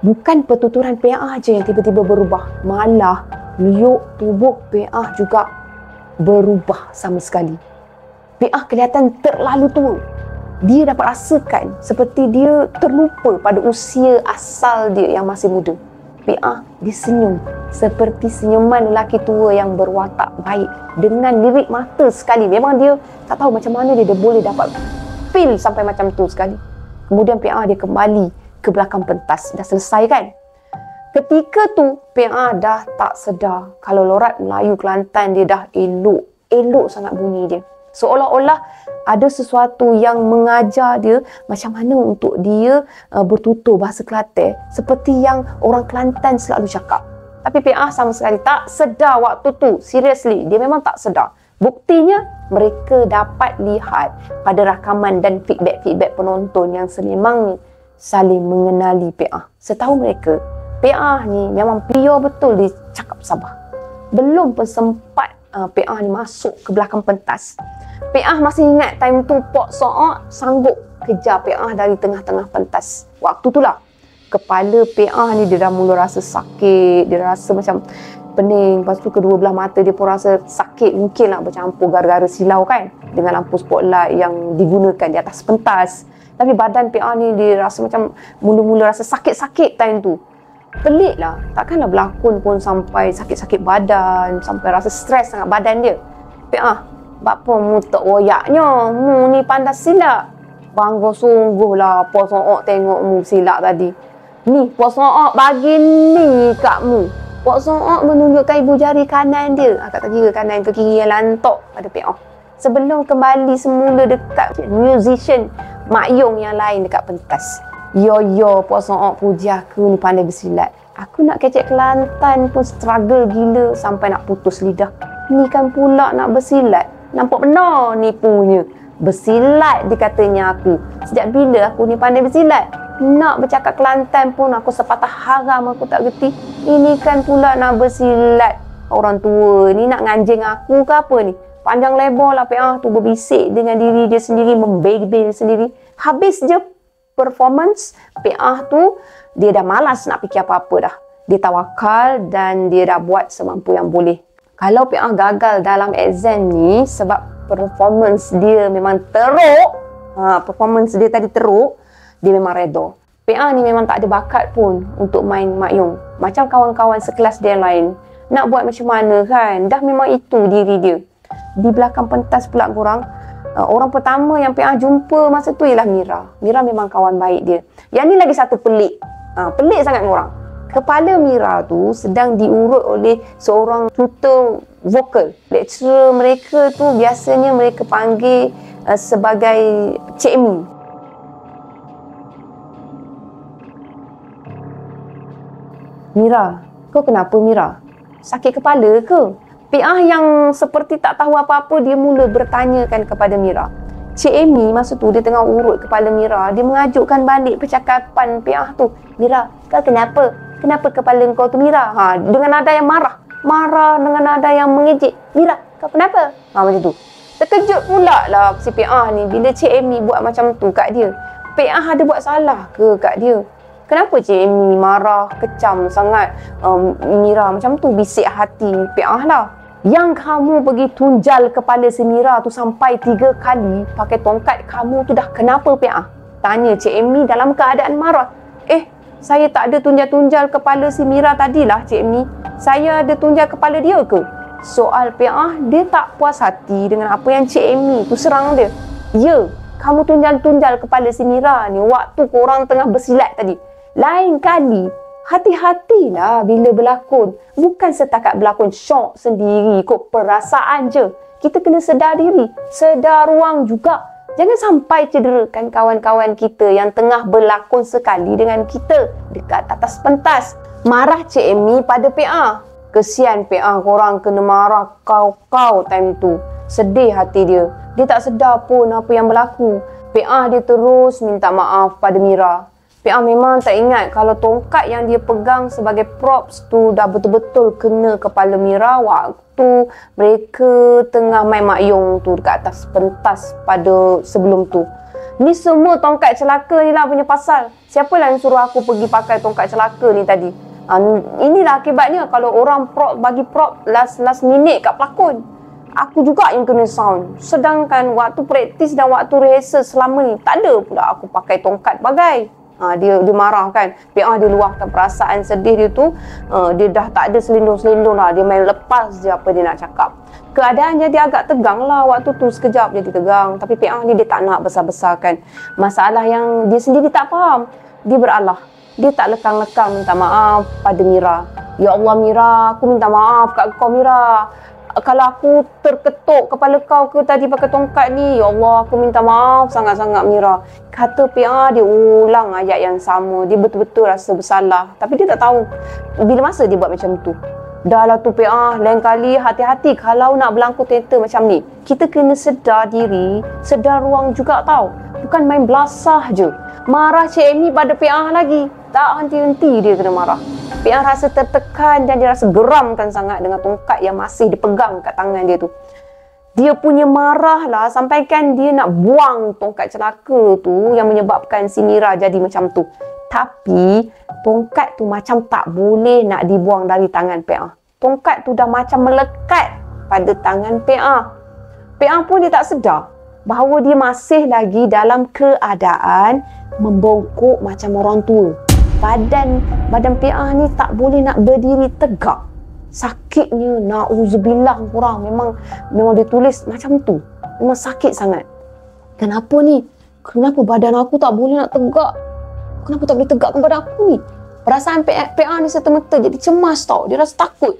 Bukan pertuturan PA je yang tiba-tiba berubah, malah liuk tubuh PA juga berubah sama sekali. PA kelihatan terlalu tua. Dia dapat rasakan seperti dia terlupa pada usia asal dia yang masih muda. PA dia senyum seperti senyuman lelaki tua yang berwatak baik dengan lirik mata sekali. Memang dia tak tahu macam mana dia boleh dapat feel sampai macam tu sekali. Kemudian PA dia kembali ke belakang pentas. Dah selesai kan? Ketika tu PA dah tak sedar kalau lorat Melayu Kelantan dia dah elok sangat bunyi dia. Seolah-olah ada sesuatu yang mengajar dia macam mana untuk dia bertutur bahasa Kelantan seperti yang orang Kelantan selalu cakap. Tapi PA sama sekali tak sedar waktu tu. Seriously, dia memang tak sedar. Buktinya, mereka dapat lihat pada rakaman dan feedback penonton yang sememangnya saling mengenali PA. Setahu mereka, PA ni memang pure betul dia cakap Sabah. Belum pun sempat PA ni masuk ke belakang pentas. PA masih ingat time tu Pok Sook sanggup kejar PA dari tengah-tengah pentas. Waktu tu lah kepala PA ni dia dah mula rasa sakit, dia rasa macam pening. Lepas tu kedua belah mata dia pun rasa sakit. Mungkin lah bercampur gara-gara silau kan dengan lampu spotlight yang digunakan di atas pentas. Tapi badan PA ni dia rasa macam mula-mula rasa sakit-sakit time tu. Pelik lah, takkanlah berlakon pun sampai sakit-sakit badan, sampai rasa stres sangat badan dia. PA, bapa mu tak royaknya, mu ni pandai silap. Bangga sungguh lah Pok Sook tengok mu silap tadi. Ni Pok Sook bagi ni kat mu. Pok Sook menunjukkan ibu jari kanan dia. Akak tak kira kanan ke kiri yang lantok pada PA. Sebelum kembali semula dekat musician Mak Yong yang lain dekat pentas. Yo Pok Sook puji aku ni pandai bersilat. Aku nak kecek Kelantan pun struggle gila sampai nak putus lidah. Ni kan pula nak bersilat. Nampak benar nipunya. Bersilat dia katanya aku. Sejak bila aku ni pandai bersilat? Nak bercakap Kelantan pun aku sepatah haram aku tak gerti. Ini kan pula nak bersilat orang tua ni, nak nganjing aku ke apa ni? Panjang lebar lah PA tu berbisik dengan diri dia sendiri, membel-bel sendiri. Habis je performance PA tu, dia dah malas nak fikir apa-apa dah. Dia tawakal dan dia dah buat semampu yang boleh. Kalau PA gagal dalam exam ni sebab performance dia memang teruk, performance dia tadi teruk, dia memang reda. PA ni memang tak ada bakat pun untuk main makyung. Macam kawan-kawan sekelas dia lain. Nak buat macam mana kan? Dah memang itu diri dia. Di belakang pentas pula korang, orang pertama yang PA jumpa masa tu ialah Mira. Mira memang kawan baik dia. Yang ni lagi satu pelik. Pelik sangat korang. Kepala Mira tu sedang diurut oleh seorang tutor vokal. Lecturer mereka tu biasanya mereka panggil sebagai Cik Mi. Mira, kau kenapa Mira? Sakit kepala ke? PA yang seperti tak tahu apa-apa, dia mula bertanyakan kepada Mira. Cik Amy masa tu dia tengah urut kepala Mira. Dia mengajukkan balik percakapan PA tu. Mira, kau kenapa? Kenapa kepala kau tu Mira? Dengan nada yang marah. Marah dengan nada yang mengejek. Mira, kau kenapa? Macam tu. Terkejut pula lah si PA ni bila Cik Amy buat macam tu kat dia. PA ada buat salah ke kat dia? Kenapa Cik Amy marah, kecam sangat Mira macam tu? Bisik hati PA lah. Yang kamu pergi tunjal kepala si Mira tu sampai 3 kali pakai tongkat, kamu tu dah kenapa PA? Tanya Cik Amy dalam keadaan marah. Saya tak ada tunjal-tunjal kepala si Mira tadilah Cik Amy. Saya ada tunjal kepala dia ke? Soal PA, dia tak puas hati dengan apa yang Cik Amy tu serang dia. Ya, kamu tunjal-tunjal kepala si Mira ni waktu korang tengah bersilat tadi. Lain kali, hati-hatilah bila berlakon. Bukan setakat berlakon syok sendiri, kok perasaan je. Kita kena sedar diri, sedar ruang juga. Jangan sampai cederakan kawan-kawan kita yang tengah berlakon sekali dengan kita dekat atas pentas. Marah Cik Amy pada PA. Kesian PA korang kena marah kau time tu. Sedih hati dia. Dia tak sedar pun apa yang berlaku. PA dia terus minta maaf pada Mira. PA memang tak ingat kalau tongkat yang dia pegang sebagai props tu dah betul-betul kena kepala Mira waktu mereka tengah main makyung tu dekat atas pentas pada sebelum tu. Ni semua tongkat celaka ni lah punya pasal. Siapalah yang suruh aku pergi pakai tongkat celaka ni tadi? Inilah akibatnya kalau orang bagi prop last minute kat pelakon. Aku juga yang kena sound. Sedangkan waktu praktis dan waktu rehearsal selama ni tak ada pula aku pakai tongkat bagai. Dia marah kan. PA dia luahkan perasaan sedih dia tu. Dia dah tak ada selindung-selindung lah. Dia main lepas je apa dia nak cakap. Keadaan jadi agak tegang lah waktu tu. Sekejap jadi tegang. Tapi PA ni dia tak nak besar-besarkan masalah yang dia sendiri tak faham. Dia beralah. Dia tak lekang-lekang minta maaf pada Mira. Ya Allah Mira, aku minta maaf kat kau Mira. Kalau aku terketuk kepala kau ke tadi pakai tongkat ni, ya Allah aku minta maaf sangat-sangat Mira. Kata PA dia ulang ayat yang sama. Dia betul-betul rasa bersalah. Tapi dia tak tahu bila masa dia buat macam tu. Dah lah tu PA, lain kali hati-hati kalau nak berlangkut teater macam ni. Kita kena sedar diri, sedar ruang juga tau. Bukan main belasah je. Marah Cik Amy pada PA lagi. Tak henti-henti dia kena marah. PA rasa tertekan dan dia rasa geramkan sangat dengan tongkat yang masih dipegang kat tangan dia tu. Dia punya marah lah sampaikan dia nak buang tongkat celaka tu yang menyebabkan si Mira jadi macam tu. Tapi tongkat tu macam tak boleh nak dibuang dari tangan PA. Tongkat tu dah macam melekat pada tangan PA. PA pun dia tak sedar bahawa dia masih lagi dalam keadaan membongkok macam orang tua. Badan PA ni tak boleh nak berdiri tegak. Sakitnya, na'udzubillah korang. Memang dia tulis macam tu. Memang sakit sangat. Kenapa ni? Kenapa badan aku tak boleh nak tegak? Kenapa tak boleh tegakkan badan aku ni? Perasaan PA ni serta-merta jadi cemas tau. Dia rasa takut.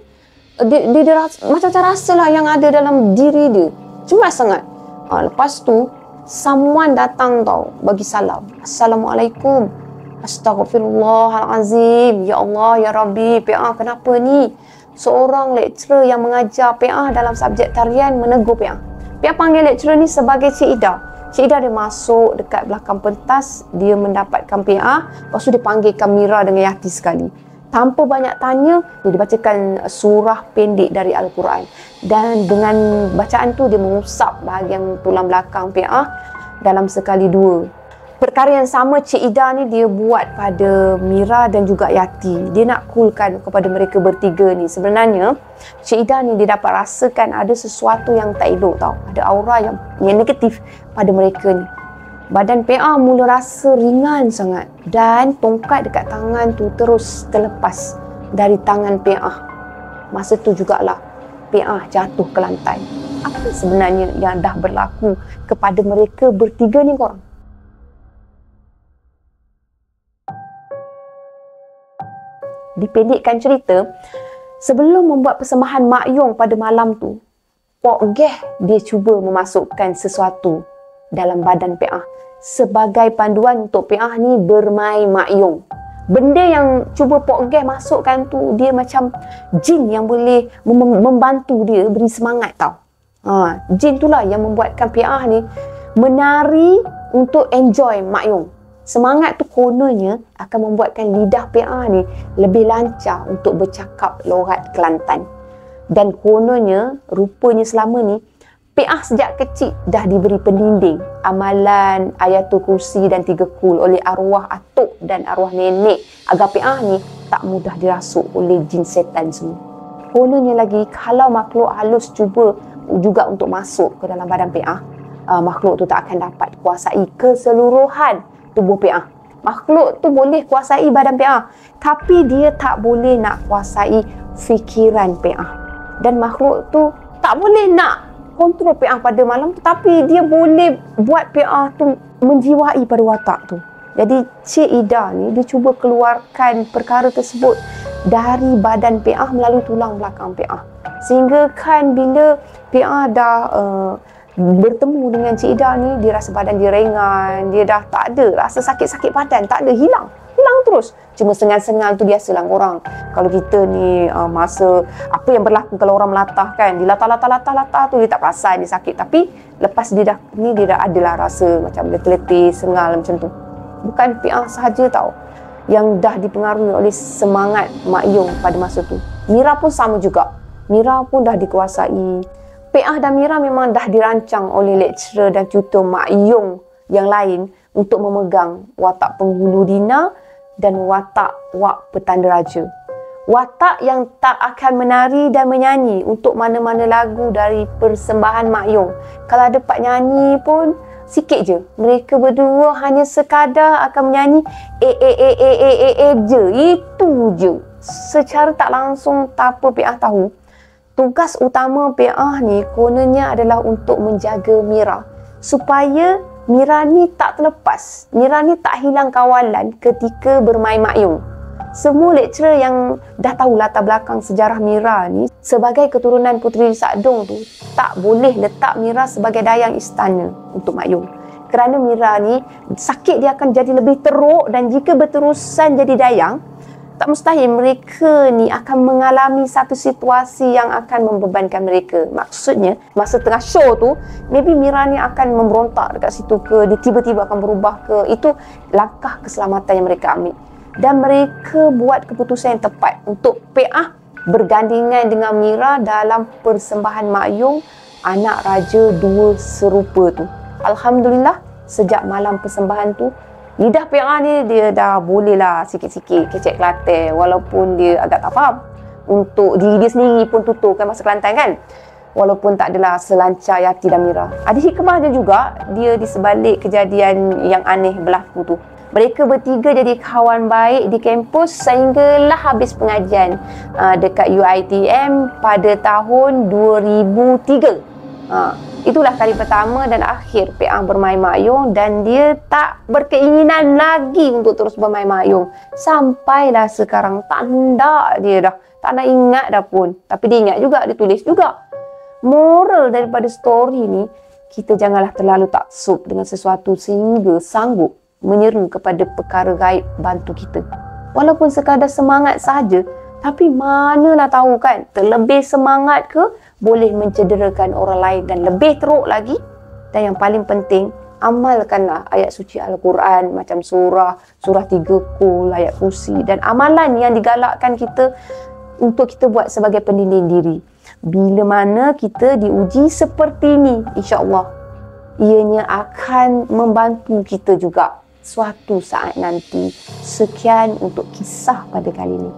Dia rasa, macam-macam rasa lah yang ada dalam diri dia. Cemas sangat. Lepas tu, someone datang tau bagi salam. Assalamualaikum. Astaghfirullahalazim. Ya Allah, Ya Rabbi, PA kenapa ni? Seorang lecturer yang mengajar PA dalam subjek tarian menegur PA. PA panggil lecturer ni sebagai Cik Ida. Cik Ida dia masuk dekat belakang pentas, dia mendapatkan PA, lepas tu dia panggilkan Mira dengan Yati sekali. Tanpa banyak tanya, dia dibacakan surah pendek dari Al-Quran. Dan dengan bacaan tu, dia mengusap bahagian tulang belakang PA dalam sekali dua. Perkara yang sama Cik Ida ni dia buat pada Mira dan juga Yati. Dia nak coolkan kepada mereka bertiga ni. Sebenarnya Cik Ida ni dia dapat rasakan ada sesuatu yang tak elok tau. Ada aura yang negatif pada mereka ni. Badan PA mula rasa ringan sangat dan tongkat dekat tangan tu terus terlepas dari tangan PA. Masa tu jugalah PA jatuh ke lantai. Apa sebenarnya yang dah berlaku kepada mereka bertiga ni korang? Dipendekkan cerita, sebelum membuat persembahan Mak Yong pada malam tu, Pok Geh dia cuba memasukkan sesuatu dalam badan PA sebagai panduan untuk PA ni bermain Mak Yong. Benda yang cuba Pok Geh masukkan tu, dia macam jin yang boleh membantu dia beri semangat tau. Jin itulah yang membuatkan PA ni menari untuk enjoy Mak Yong. Semangat tu kononnya akan membuatkan lidah PA ni lebih lancar untuk bercakap logat Kelantan. Dan kononnya, rupanya selama ni, PA sejak kecil dah diberi pendinding amalan Ayatul Kursi dan 3 Kul oleh arwah atuk dan arwah nenek agar PA ni tak mudah dirasuk oleh jin setan semua. Kononnya lagi, kalau makhluk halus cuba juga untuk masuk ke dalam badan PA, makhluk tu tak akan dapat kuasai keseluruhan tubuh PA. Makhluk tu boleh kuasai badan PA, tapi dia tak boleh nak kuasai fikiran PA. Dan makhluk tu tak boleh nak kontrol PA pada malam tu, tapi dia boleh buat PA tu menjiwai pada watak tu. Jadi Cik Ida ni dia cuba keluarkan perkara tersebut dari badan PA melalui tulang belakang PA. Sehingga kan bila PA dah bertemu dengan Cik Ida ni, dia rasa badan dia ringan, dia dah tak ada rasa sakit-sakit badan, tak ada, hilang terus. Cuma sengal-sengal tu biasalah orang. Kalau kita ni masa apa yang berlaku kalau orang melatah kan, dia latah tu dia tak perasan dia sakit, tapi lepas dia dah ni dia dah adalah rasa macam letih-letih, sengal macam tu. Bukan PA sahaja tau yang dah dipengaruhi oleh semangat Mak Yong pada masa tu. Mira pun sama juga. Mira pun dah dikuasai. PA dan Mira memang dah dirancang oleh lecturer dan tutor Mak Yong yang lain untuk memegang watak penghulu dina dan watak wak petanda raja. Watak yang tak akan menari dan menyanyi untuk mana-mana lagu dari persembahan Mak Yong. Kalau ada part nyanyi pun sikit je. Mereka berdua hanya sekadar akan menyanyi je. Itu je. Secara tak langsung tanpa PA tahu, tugas utama PA ni kononnya adalah untuk menjaga Mira supaya Mira ni tak terlepas, Mira ni tak hilang kawalan ketika bermain Mak Yong. Semua lecturer yang dah tahu latar belakang sejarah Mira ni sebagai keturunan Puteri Sakdong tu tak boleh letak Mira sebagai dayang istana untuk Mak Yong. Kerana Mira ni sakit dia akan jadi lebih teruk, dan jika berterusan jadi dayang, tak mustahil mereka ni akan mengalami satu situasi yang akan membebankan mereka. Maksudnya, masa tengah show tu, maybe Mira ni akan memberontak dekat situ ke, dia tiba-tiba akan berubah ke. Itu langkah keselamatan yang mereka ambil. Dan mereka buat keputusan yang tepat untuk PA bergandingan dengan Mira dalam persembahan Mak Yong, anak raja dua serupa tu. Alhamdulillah, sejak malam persembahan tu, lidah PA ni dia dah boleh lah sikit-sikit kecek Kelantan, walaupun dia agak tak faham. Untuk diri dia sendiri pun tuturkan bahasa Kelantan kan, walaupun tak adalah selancar Yati dan Mira. Ada hikmahnya juga dia di sebalik kejadian yang aneh berlaku tu. Mereka bertiga jadi kawan baik di kampus sehinggalah habis pengajian dekat UiTM pada tahun 2003. Itulah kali pertama dan akhir PA bermain Mak Yong, dan dia tak berkeinginan lagi untuk terus bermain Mak Yong. Sampailah sekarang tak nak dia dah. Tak nak ingat dah pun. Tapi dia ingat juga, dia tulis juga. Moral daripada story ni, kita janganlah terlalu taksub dengan sesuatu sehingga sanggup menyeru kepada perkara gaib bantu kita. Walaupun sekadar semangat saja, tapi manalah tahu kan, terlebih semangat ke boleh mencederakan orang lain, dan lebih teruk lagi, dan yang paling penting, amalkanlah ayat suci Al-Quran macam surah 3 Qul, ayat kursi, dan amalan yang digalakkan kita untuk kita buat sebagai pendinding diri. Bila mana kita diuji seperti ini, insya-Allah ianya akan membantu kita juga suatu saat nanti. Sekian untuk kisah pada kali ini.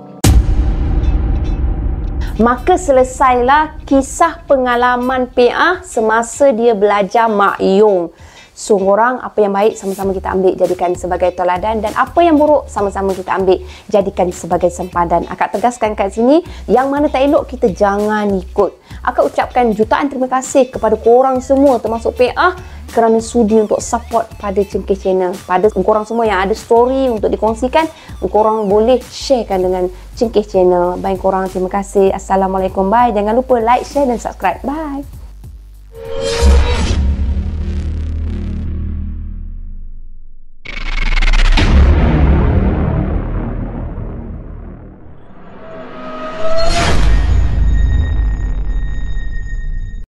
Maka selesailah kisah pengalaman PA semasa dia belajar makyung. So, korang apa yang baik sama-sama kita ambil jadikan sebagai teladan, dan apa yang buruk sama-sama kita ambil jadikan sebagai sempadan. Akak tegaskan kat sini, yang mana tak elok kita jangan ikut. Akak ucapkan jutaan terima kasih kepada korang semua termasuk PA kerana sudi untuk support pada Cengkeh Channel. Pada korang semua yang ada story untuk dikongsikan, korang boleh sharekan dengan Cengkeh Channel. Baik korang, terima kasih. Assalamualaikum. Bye. Jangan lupa like, share dan subscribe. Bye.